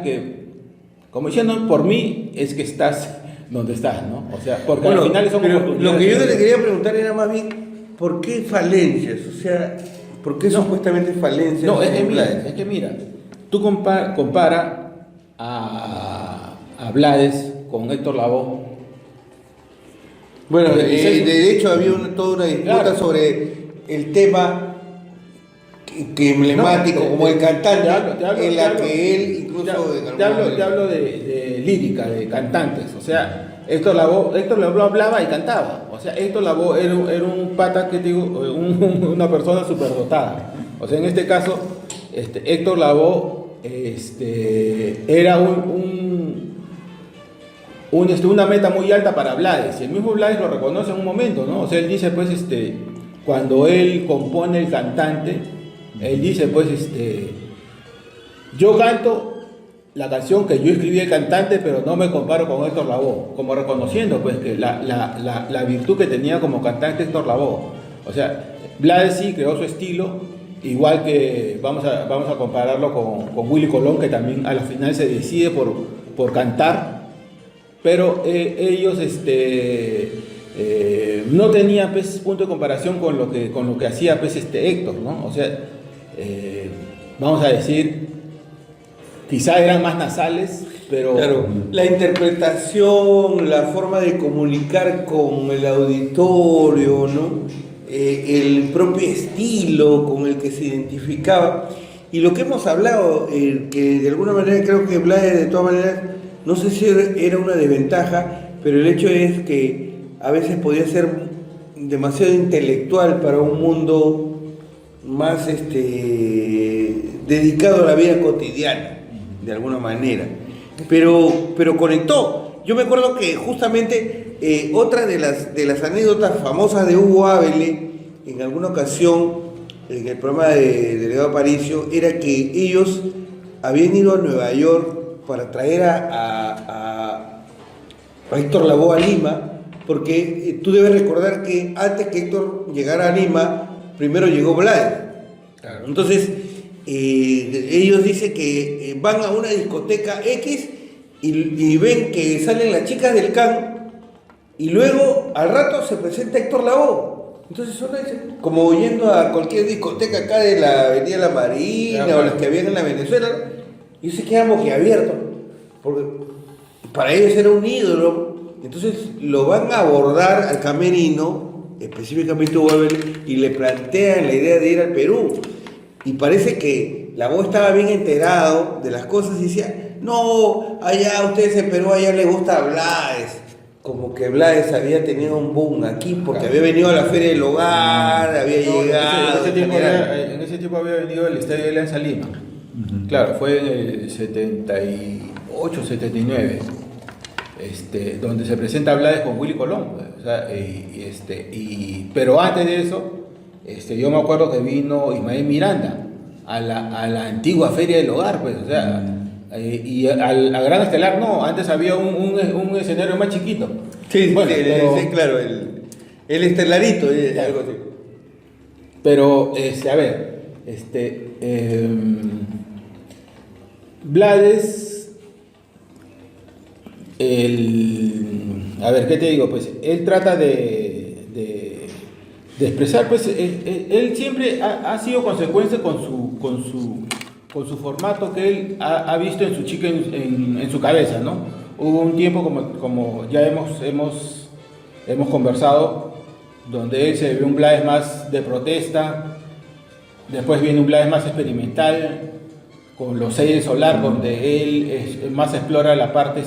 Speaker 2: como diciendo, por mí es que estás donde estás, ¿no? O sea, porque
Speaker 3: Bueno,
Speaker 2: al final son
Speaker 3: pero
Speaker 2: oportunidades.
Speaker 3: lo que yo le quería preguntar era más bien, ¿por qué falencias? O sea, ¿por qué supuestamente falencias?
Speaker 2: No, es que
Speaker 3: en
Speaker 2: mira,
Speaker 3: Blades?
Speaker 2: tú compara a Blades con Héctor Lavoe.
Speaker 3: Bueno,
Speaker 2: Sí.
Speaker 3: de hecho había toda una disputa
Speaker 2: Claro.
Speaker 3: sobre el tema que emblemático,
Speaker 2: No,
Speaker 3: como el cantante,
Speaker 2: te hablo-
Speaker 3: en
Speaker 2: te
Speaker 3: la
Speaker 2: hablo-
Speaker 3: que él incluso... en algún momento-
Speaker 2: te hablo de lírica, de cantantes. O sea, Héctor Lavoe hablaba y cantaba. O sea, Héctor Lavoe era un pata, que te digo, una persona superdotada. O sea, en este caso, Héctor Lavoe era una meta muy alta para Blades, y el mismo Blades lo reconoce en un momento, ¿no? O sea, él dice, pues, cuando él compone el cantante, él dice, pues, yo canto la canción que yo escribí el cantante, pero no me comparo con Héctor Lavoe, como reconociendo, pues, que la virtud que tenía como cantante Héctor Lavoe. O sea, Blades sí creó su estilo, igual que vamos a compararlo con Willy Colón, que también a la final se decide por cantar. Pero ellos no tenían, pues, punto de comparación con lo que hacía, pues, Héctor, ¿no? O sea, vamos a decir, quizá eran más nasales, pero...
Speaker 3: Claro, la interpretación, la forma de comunicar con el auditorio, ¿no? El propio estilo con el que se identificaba. Y lo que hemos hablado, que de alguna manera creo que Blades, de todas maneras, no sé si era una desventaja, pero el hecho es que a veces podía ser demasiado intelectual para un mundo más dedicado a la vida cotidiana, de alguna manera. Pero conectó. Yo me acuerdo que justamente otra de las anécdotas famosas de Hugo Ávele, en alguna ocasión, en el programa de Delegado Aparicio, era que ellos habían ido a Nueva York para traer a Héctor Lavoe a Lima, porque tú debes recordar que antes que Héctor llegara a Lima, primero llegó Blades.
Speaker 2: Claro.
Speaker 3: Entonces, ellos dicen que van a una discoteca X y ven que salen las chicas del CAN, y luego al rato se presenta Héctor Lavoe. Entonces son como yendo a cualquier discoteca acá de la Avenida La Marina,
Speaker 2: claro,
Speaker 3: o las que habían en la Venezuela, y se quedan boquiabiertos, porque para ellos era un ídolo. Entonces lo van a abordar al camerino, específicamente Hugo Ávele, y le plantean la idea de ir al Perú. Y parece que Lavoe estaba bien enterado de las cosas y decía, no, allá a ustedes en Perú, allá les gusta Blades. Como que Blades había tenido un boom aquí porque
Speaker 2: Claro.
Speaker 3: había venido a la Feria del Hogar, había llegado.
Speaker 2: En ese tiempo había venido el Estadio de Alianza Lima. Claro, fue en el 78, 79, donde se presenta Blades con Willy Colón, pues. O sea, pero antes de eso, yo me acuerdo que vino Ismael Miranda a la antigua Feria del Hogar, pues, o sea, y al Gran Estelar no, antes había un escenario más chiquito.
Speaker 3: Sí,
Speaker 2: Bueno,
Speaker 3: sí,
Speaker 2: pero-
Speaker 3: sí, claro, el estelarito, algo así.
Speaker 2: Pero, a ver, Blades, a ver, ¿qué te digo? Pues él trata de expresar, pues él siempre ha sido consecuente con su formato que él ha visto en su chica, en su cabeza, ¿no? Hubo un tiempo, como ya hemos conversado, donde él se ve un Blades más de protesta, después viene un Blades más experimental, con los Seis del Solar, donde él más explora la parte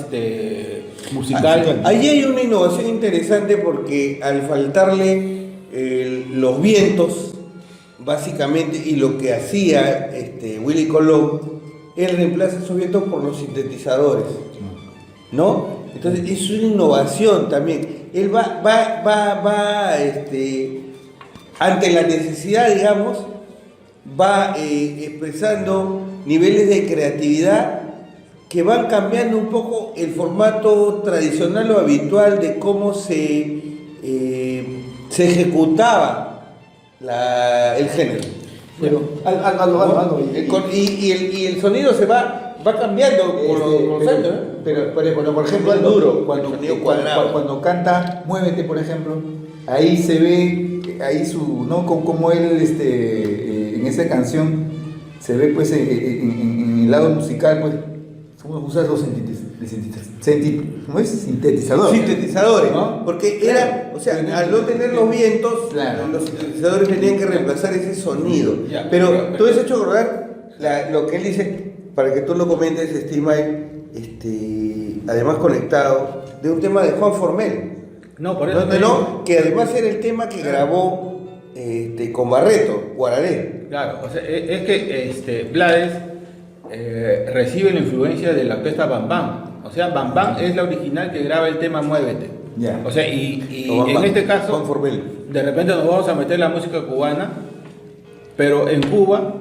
Speaker 2: musical.
Speaker 3: Allí hay una innovación interesante porque al faltarle los vientos, básicamente, y lo que hacía Willy Colón, él reemplaza esos vientos por los sintetizadores, ¿no? Entonces es una innovación también. Él va ante la necesidad, digamos, va expresando niveles de creatividad que van cambiando un poco el formato tradicional o habitual de cómo se ejecutaba el género.
Speaker 4: Pero, algo.
Speaker 3: Y el sonido se va va cambiando con los años, ¿no?
Speaker 1: Pero, por ejemplo,
Speaker 3: Es duro,
Speaker 1: cuando,
Speaker 3: el sonido cuadrado.
Speaker 1: cuando canta Muévete, por ejemplo, ahí se ve, ahí su, ¿no? Como él, en esa canción, se ve pues en el lado musical, pues, usa los sintetizadores.
Speaker 3: Sintetizadores,
Speaker 1: ¿no?
Speaker 3: porque
Speaker 1: Claro.
Speaker 3: era, o sea, al no tener los vientos,
Speaker 1: Claro.
Speaker 3: los sintetizadores tenían que reemplazar ese sonido.
Speaker 2: Ya,
Speaker 3: Pero
Speaker 2: pero-
Speaker 3: todo eso ha hecho acordar lo que él dice, para que tú lo comentes, Ismael, además conectado, de un tema de Juan Formel.
Speaker 2: No, por eso te
Speaker 3: No,
Speaker 2: digo.
Speaker 3: que además era el tema que grabó con Barreto, Guararé.
Speaker 2: Claro, o sea, es que Blades recibe la influencia de la orquesta Bam Bam. O sea, Bam Bam es la original que graba el tema Muévete.
Speaker 1: Ya.
Speaker 2: O sea, y
Speaker 3: O Bam
Speaker 2: en
Speaker 3: Bam,
Speaker 2: este caso,
Speaker 3: Juan Formel.
Speaker 2: de repente nos vamos a meter la música cubana, pero en Cuba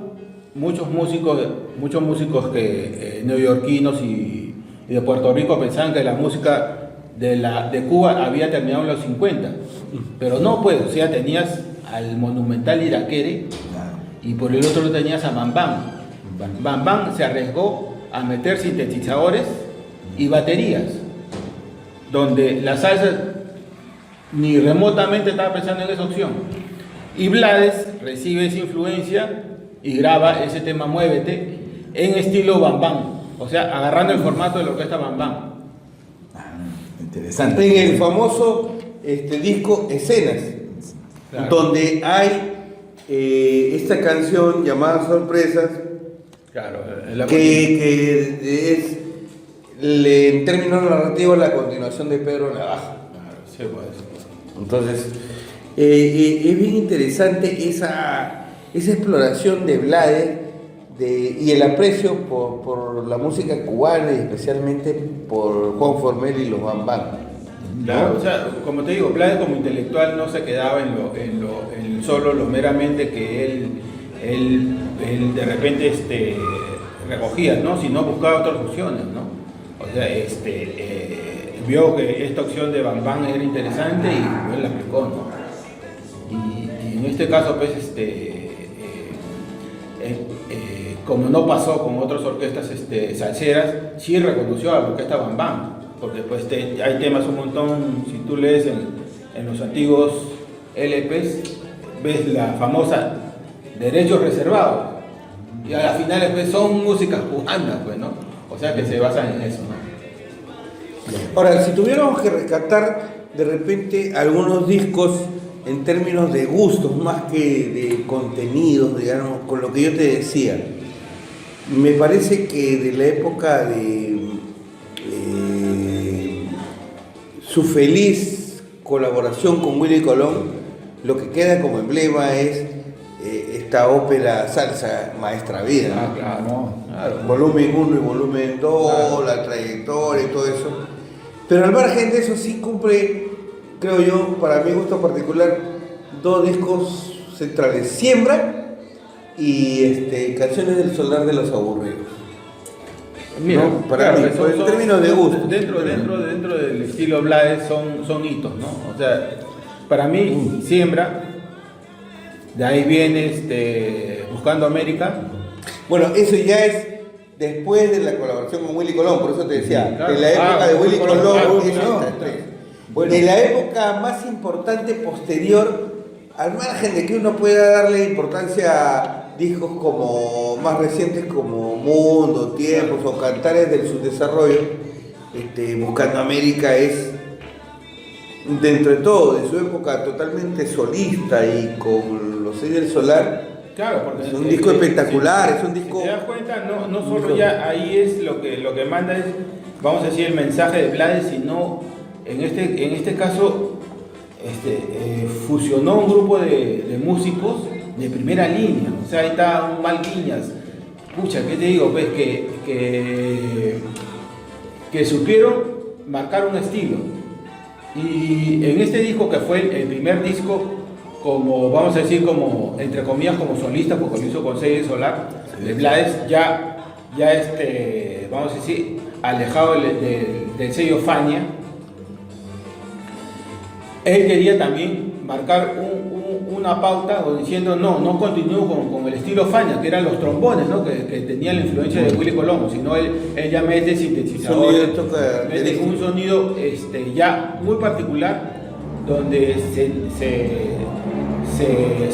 Speaker 2: muchos músicos neoyorquinos y de Puerto Rico pensaban que la música de Cuba había terminado en los 50, pero no, pues, o sea, tenías al monumental Iraquere y por el otro lado tenías a Bam Bam. Bam Bam se arriesgó a meter sintetizadores y baterías, donde la salsa ni remotamente estaba pensando en esa opción. Y Blades recibe esa influencia y graba ese tema Muévete en estilo Bam Bam, o sea, agarrando el formato de la orquesta Bam Bam.
Speaker 1: Interesante.
Speaker 3: En el famoso disco Escenas,
Speaker 2: Claro.
Speaker 3: donde hay esta canción llamada Sorpresas,
Speaker 2: Claro,
Speaker 3: que es, en términos narrativos, la continuación de Pedro Navaja.
Speaker 2: Claro, sí, pues.
Speaker 3: Entonces, es bien interesante esa exploración de Blades y el aprecio por la música cubana y especialmente por Juan Formel y los Bam Bam.
Speaker 2: Claro, o sea, como te digo, Blades como intelectual no se quedaba en solo lo meramente que él de repente recogía, ¿no? Sino buscaba otras opciones, ¿no? O sea, vio que esta opción de Bam Bam era interesante y él la aplicó, ¿no? Y en este caso, pues, como no pasó con otras orquestas salseras, sí reconoció a la orquesta Bam Bam, porque pues hay temas un montón, si tú lees en los antiguos LPs, ves la famosa Derechos Reservados, y a las finales pues son músicas cubanas, pues, ¿no? O sea que se basan en eso, ¿no?
Speaker 3: Ahora, si tuviéramos que rescatar de repente algunos discos en términos de gustos más que de contenidos, digamos, con lo que yo te decía, me parece que de la época de su feliz colaboración con Willy Colón, lo que queda como emblema es esta ópera Salsa Maestra Vida, ¿no?
Speaker 2: Ah, claro, claro.
Speaker 3: Volumen 1 y volumen 2,
Speaker 2: Claro.
Speaker 3: la trayectoria y todo eso. Pero al margen de eso sí cumple, creo yo, para mi gusto particular, dos discos centrales: Siembra y Canciones del Solar de los Aburridos.
Speaker 2: Mira,
Speaker 3: No, para mí,
Speaker 2: que
Speaker 3: pues, en términos de gusto.
Speaker 2: Dentro del estilo Blades son hitos, ¿no? O sea, para mí, Siembra, de ahí viene Buscando América.
Speaker 3: Bueno, eso ya es después de la colaboración con Willy Colón, por eso te decía,
Speaker 2: Claro.
Speaker 3: en la época de Willy Colón,
Speaker 2: claro,
Speaker 3: es
Speaker 2: claro.
Speaker 3: estas tres.
Speaker 1: Bueno.
Speaker 3: De la época más importante posterior, al margen de que uno pueda darle importancia a discos como más recientes como Mundo, Tiempos o Cantares del Subdesarrollo, Buscando América es, dentro de todo, de su época totalmente solista y con los Seis del Solar,
Speaker 2: Claro, porque
Speaker 3: es un disco espectacular, es un disco...
Speaker 2: Si te das cuenta, no solo ya ahí es lo que manda es, vamos a decir, el mensaje de Blades, sino en este caso fusionó un grupo de músicos de primera línea. O sea, ahí está un Malviñas. Pucha, ¿qué te digo? Pues que supieron marcar un estilo. Y en este disco, que fue el primer disco, como vamos a decir, como entre comillas, como solista, porque lo hizo con Seis Solar, de Blades, ya vamos a decir, alejado del sello Fania, él quería también marcar una pauta o diciendo no continúo con el estilo Fania, que eran los trombones, ¿no? que tenían la influencia de Willy Colón, sino él ya mete sintetizadores, mete un sonido ya muy particular, donde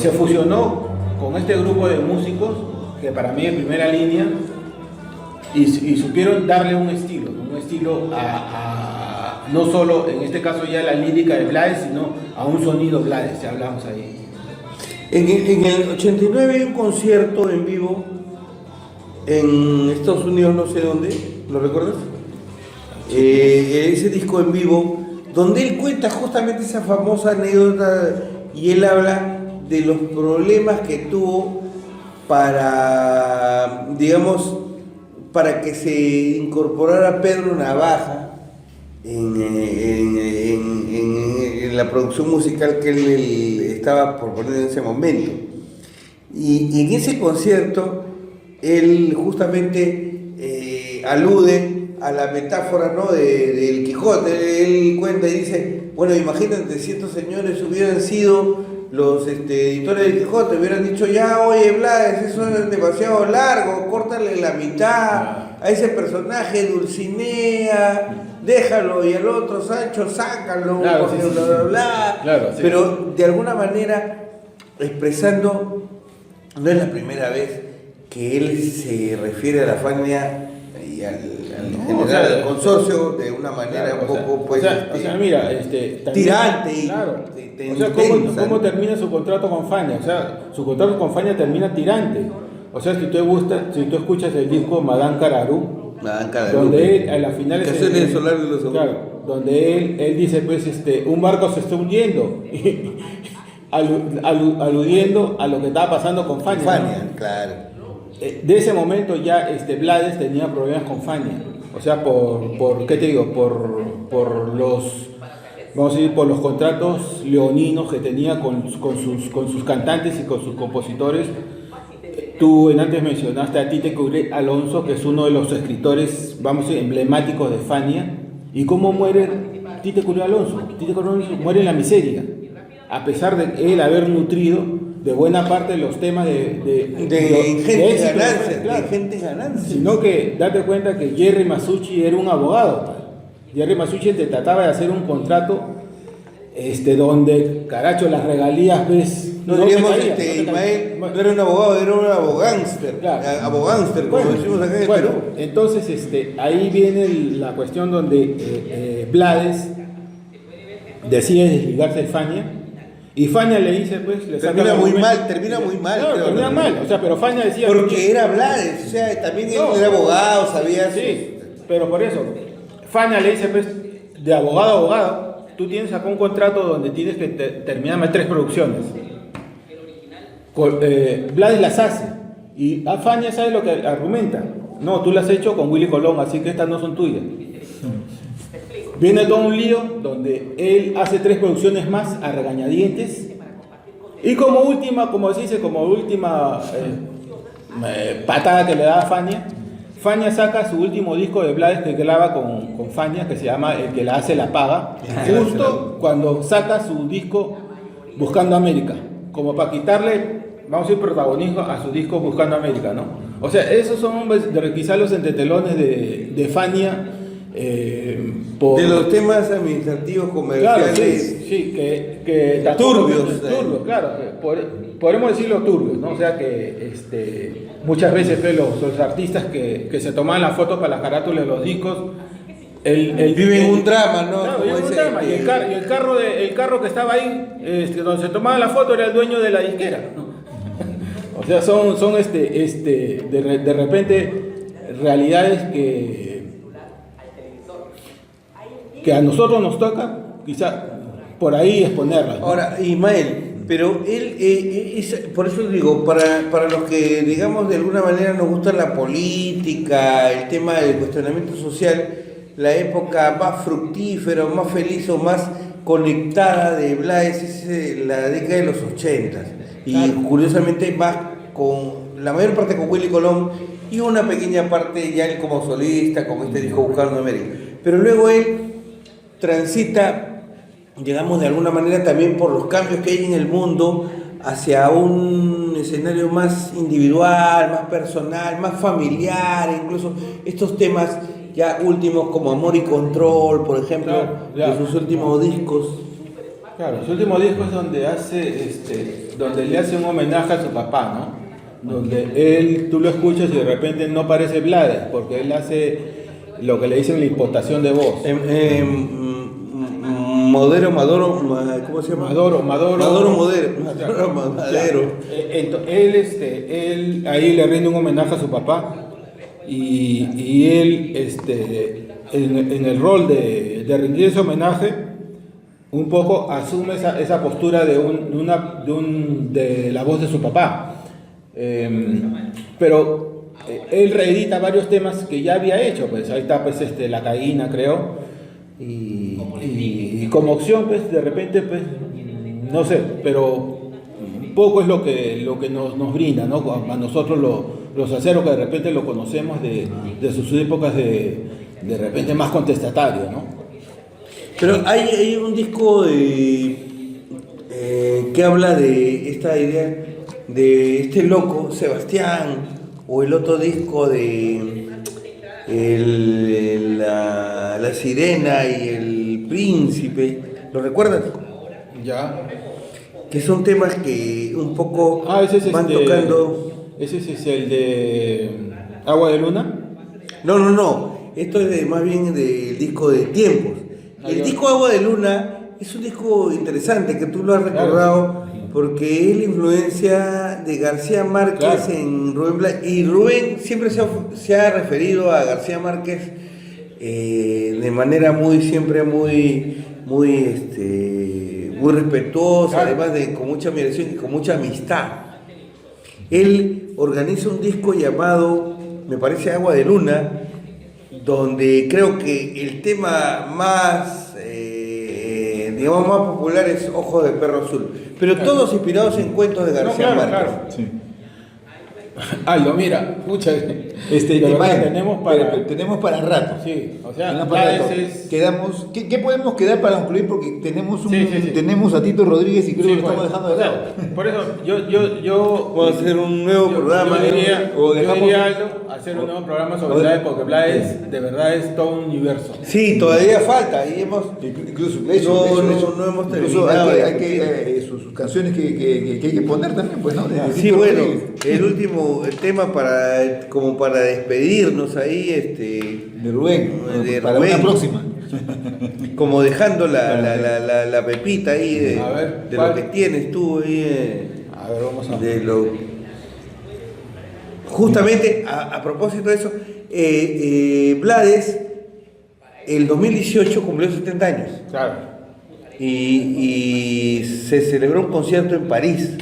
Speaker 2: se fusionó con este grupo de músicos que para mí es primera línea y supieron darle un estilo a no solo en este caso ya la lírica de Blades, sino a un sonido Blades, ya hablamos ahí.
Speaker 3: En el 89 hay un concierto en vivo en Estados Unidos, no sé dónde, ¿lo recuerdas? Ese disco en vivo, donde él cuenta justamente esa famosa anécdota y él habla de los problemas que tuvo para, digamos, para que se incorporara Pedro Navaja en la producción musical que él estaba por poner en ese momento. Y en ese concierto, él justamente alude a la metáfora, ¿no?, del Quijote. Él cuenta y dice, bueno, imagínate si estos señores hubieran sido los editores del Quijote, hubieran dicho, ya, oye, Blades, eso es demasiado largo, córtale la mitad a ese personaje, Dulcinea, déjalo, y al otro Sancho, sácalo,
Speaker 2: claro,
Speaker 3: porque
Speaker 2: sí,
Speaker 3: bla, bla, bla.
Speaker 2: Claro, sí.
Speaker 3: Pero de alguna manera, expresando, no es la primera vez que él se refiere a la Fania y al general del consorcio de una manera un poco, pues,
Speaker 2: mira,
Speaker 3: tirante y
Speaker 2: claro.
Speaker 3: intensa.
Speaker 2: ¿Cómo termina su contrato con Fania? O sea, su contrato con Fania termina tirante. O sea, si tú escuchas el disco Madame Cararú, donde él a la final donde él dice, pues, un barco se está hundiendo, aludiendo a lo que estaba pasando con Fania.
Speaker 3: Fania, claro.
Speaker 2: De ese momento ya Blades tenía problemas con Fania. O sea, por ¿qué te digo? Por los, vamos a decir, por los contratos leoninos que tenía con sus cantantes y con sus compositores. Tú antes mencionaste a Tite Curet Alonso, que es uno de los escritores, vamos a decir, emblemáticos de Fania. ¿Y cómo muere Tite Curet Alonso? Tite Curet Alonso muere en la miseria, a pesar de él haber nutrido de buena parte de los temas de
Speaker 3: ingentes ganancias.
Speaker 2: Sino que date cuenta que Jerry Masucci era un abogado. Jerry Masucci te trataba de hacer un contrato donde, caracho, las regalías, ves.
Speaker 3: No diríamos, Ismael, no era un abogado, era un abogánster. Claro. Abogánster, como decimos acá en Perú.
Speaker 2: Entonces, ahí viene la cuestión donde Blades decide desligarse de Fania. Y Fania le dice, pues,
Speaker 3: termina muy mal.
Speaker 2: Claro, termina mal, o sea, pero Fania decía...
Speaker 3: Porque era Blades, o sea, también él era abogado, sabía...
Speaker 2: Sí, pero por eso, Fania le dice, pues, de abogado a abogado, tú tienes acá un contrato donde tienes que terminar 3 producciones. Blades las hace, y a Fania sabe lo que argumenta. No, tú las has hecho con Willy Colón, así que estas no son tuyas. Viene todo un lío donde él hace 3 producciones más a regañadientes y como última patada que le da a Fania saca su último disco de Blades que graba con Fania, que se llama El que la hace la paga, justo cuando saca su disco Buscando América, como para quitarle, vamos a decir, protagonismo a su disco Buscando América, ¿no? O sea, esos son quizás los entretelones de Fania.
Speaker 3: De los temas administrativos, comerciales,
Speaker 2: claro, sí, que
Speaker 3: turbios,
Speaker 2: claro, podemos decirlo turbios, ¿no? O sea que muchas veces los artistas que se toman las fotos para las carátulas de los discos,
Speaker 3: viven un drama, ¿no?
Speaker 2: Claro, viven un drama, y el carro que estaba ahí, donde se tomaba la foto, era el dueño de la disquera, ¿no? O sea, son de repente realidades que a nosotros nos toca, quizá por ahí exponerlas, ¿no?
Speaker 3: Ahora, Ismael, pero él, por eso digo, para los que, digamos, de alguna manera nos gusta la política, el tema del cuestionamiento social, la época más fructífera, más feliz o más conectada de Blades es la década de los 80. Y claro, curiosamente más con la mayor parte con Willy Colón y una pequeña parte ya él como solista, como este disco Buscando América. Pero luego él transita, digamos, de alguna manera también por los cambios que hay en el mundo hacia un escenario más individual, más personal, más familiar, incluso estos temas ya últimos como Amor y Control, por ejemplo,
Speaker 2: Claro.
Speaker 3: de sus últimos discos.
Speaker 2: Claro, su último disco es donde donde le hace un homenaje a su papá, ¿no? Donde tú lo escuchas y de repente no parece Blades, porque él hace lo que le dicen la impostación de voz.
Speaker 3: ¿Cómo se llama?
Speaker 2: Maduro.
Speaker 3: Madero.
Speaker 2: Él ahí le rinde un homenaje a su papá y él en el rol de rendir ese homenaje un poco asume esa postura de la voz de su papá. Pero él reedita varios temas que ya había hecho, pues ahí está pues La Caína, creo, y como opción pues de repente pues no sé, pero un poco es lo que nos brinda, ¿no? A nosotros los aceros que de repente lo conocemos de sus épocas de repente más contestatario, ¿no?
Speaker 3: Pero hay un disco que habla de esta idea de este loco, Sebastián, o el otro disco de la Sirena y el Príncipe, ¿lo recuerdas?
Speaker 2: Ya.
Speaker 3: Que son temas que un poco
Speaker 2: Ese es
Speaker 3: van tocando...
Speaker 2: Ese es el de Agua de Luna.
Speaker 3: No, esto es más bien del disco de Tiempos. El disco Agua de Luna es un disco interesante que tú lo has recordado, porque es la influencia de García Márquez en Rubén Blades. Y Rubén siempre se ha referido a García Márquez de manera siempre muy respetuosa, además de con mucha admiración y con mucha amistad. Él organiza un disco llamado, me parece, Agua de Luna, donde creo que el tema más popular es Ojos de Perro Azul, pero todos inspirados en cuentos de García Márquez.
Speaker 2: Claro. Sí. Aldo, mira, pucha,
Speaker 1: tenemos para rato.
Speaker 2: Sí, o sea,
Speaker 1: quedamos, ¿qué podemos quedar para concluir? Porque tenemos tenemos a Tito Rodríguez y creo que lo estamos dejando de lado.
Speaker 2: Por eso yo
Speaker 3: puedo hacer un nuevo programa.
Speaker 2: Yo diría, Aldo, hacer un nuevo programa sobre Blades, porque Blades de verdad es todo un universo.
Speaker 3: Sí, todavía falta y
Speaker 1: incluso
Speaker 3: no hemos terminado.
Speaker 1: Hay que sus canciones que hay que poner también, pues, ¿no?
Speaker 3: Sí, bueno, el último tema para despedirnos ahí,
Speaker 1: de Rubén, para
Speaker 3: Rubén,
Speaker 1: una próxima.
Speaker 3: Como dejando la pepita ahí de lo que tienes tú ahí.
Speaker 2: A ver, vamos a
Speaker 3: ver. Justamente a propósito de eso, Blades el 2018 cumplió 70 años.
Speaker 2: Claro.
Speaker 3: Y se celebró un concierto en París.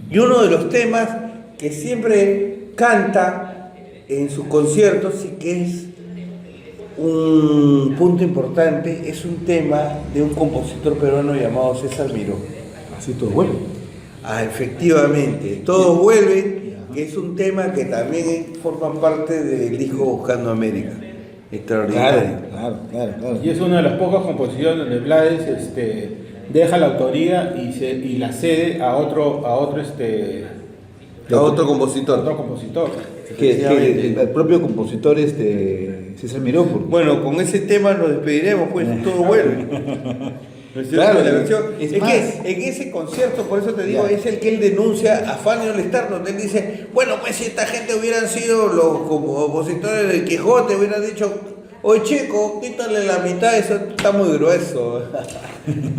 Speaker 3: Y uno de los temas que siempre canta en sus conciertos y que es un punto importante, es un tema de un compositor peruano llamado César Miró.
Speaker 1: Así todo vuelve.
Speaker 3: Efectivamente, todos vuelven, que es un tema que también forma parte del disco Buscando América. Extraordinario.
Speaker 1: Claro.
Speaker 2: Y es una de las pocas composiciones donde Blades deja la autoría y la cede a otro
Speaker 3: compositor.
Speaker 1: Que el propio compositor César Miró.
Speaker 3: Bueno, con ese tema nos despediremos, pues todo vuelve. Claro, la versión. Es que en ese concierto, por eso te digo, es el que él denuncia a Fania All Star, donde él dice, bueno, pues si esta gente hubieran sido los compositores del Quijote, hubieran dicho, oye Checo, quítale la mitad, eso está muy grueso.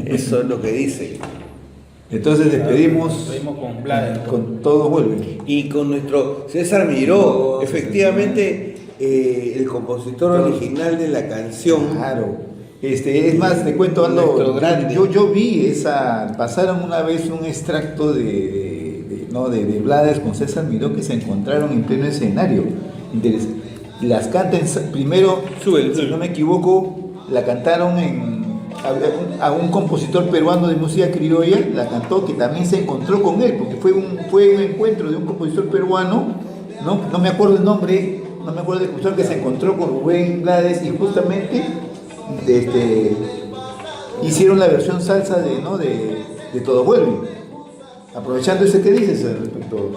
Speaker 3: Eso es lo que dice.
Speaker 1: Entonces despedimos
Speaker 2: con Blades,
Speaker 1: con Todo Vuelve.
Speaker 3: Y con nuestro César Miró, efectivamente, el compositor original de la canción.
Speaker 1: Claro. Es más, te cuento algo. Yo vi pasaron una vez un extracto de Blades con César Miró que se encontraron en pleno escenario. Las cantan primero, si no me equivoco, la cantaron a un compositor peruano de música criolla, la cantó, que también se encontró con él, porque fue un encuentro de un compositor peruano, no me acuerdo el nombre, no me acuerdo del compositor, que se encontró con Rubén Blades y justamente hicieron la versión salsa de Todo Vuelve. Aprovechando ese que dices respecto.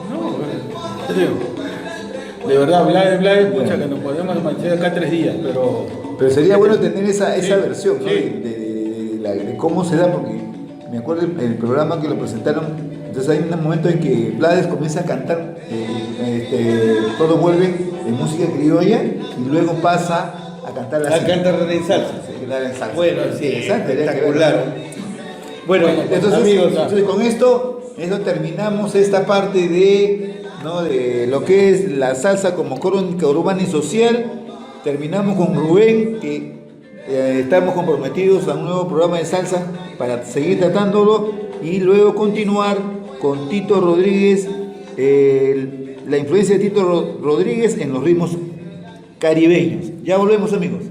Speaker 2: No, te digo, de verdad, Blades, pucha, que nos podemos mantener acá 3 días,
Speaker 1: Pero sería bueno tener esa
Speaker 2: Sí,
Speaker 1: versión, ¿no?
Speaker 2: sí.
Speaker 1: De cómo se da, porque me acuerdo el programa que lo presentaron, entonces hay un momento en que Blades comienza a cantar, todo vuelve en música criolla y luego pasa a cantar la
Speaker 3: A cantar en salsa.
Speaker 1: en salsa.
Speaker 3: Bueno, sí,
Speaker 1: Interesante, habría que
Speaker 3: espectacular.
Speaker 1: verlo.
Speaker 3: Bueno,
Speaker 1: Entonces,
Speaker 3: amigos,
Speaker 1: entonces con esto terminamos esta parte de, ¿no? de lo que es la salsa como crónica urbana y social. Terminamos con Rubén, que estamos comprometidos a un nuevo programa de salsa para seguir tratándolo y luego continuar con Tito Rodríguez, la influencia de Tito Rodríguez en los ritmos caribeños. Ya volvemos, amigos.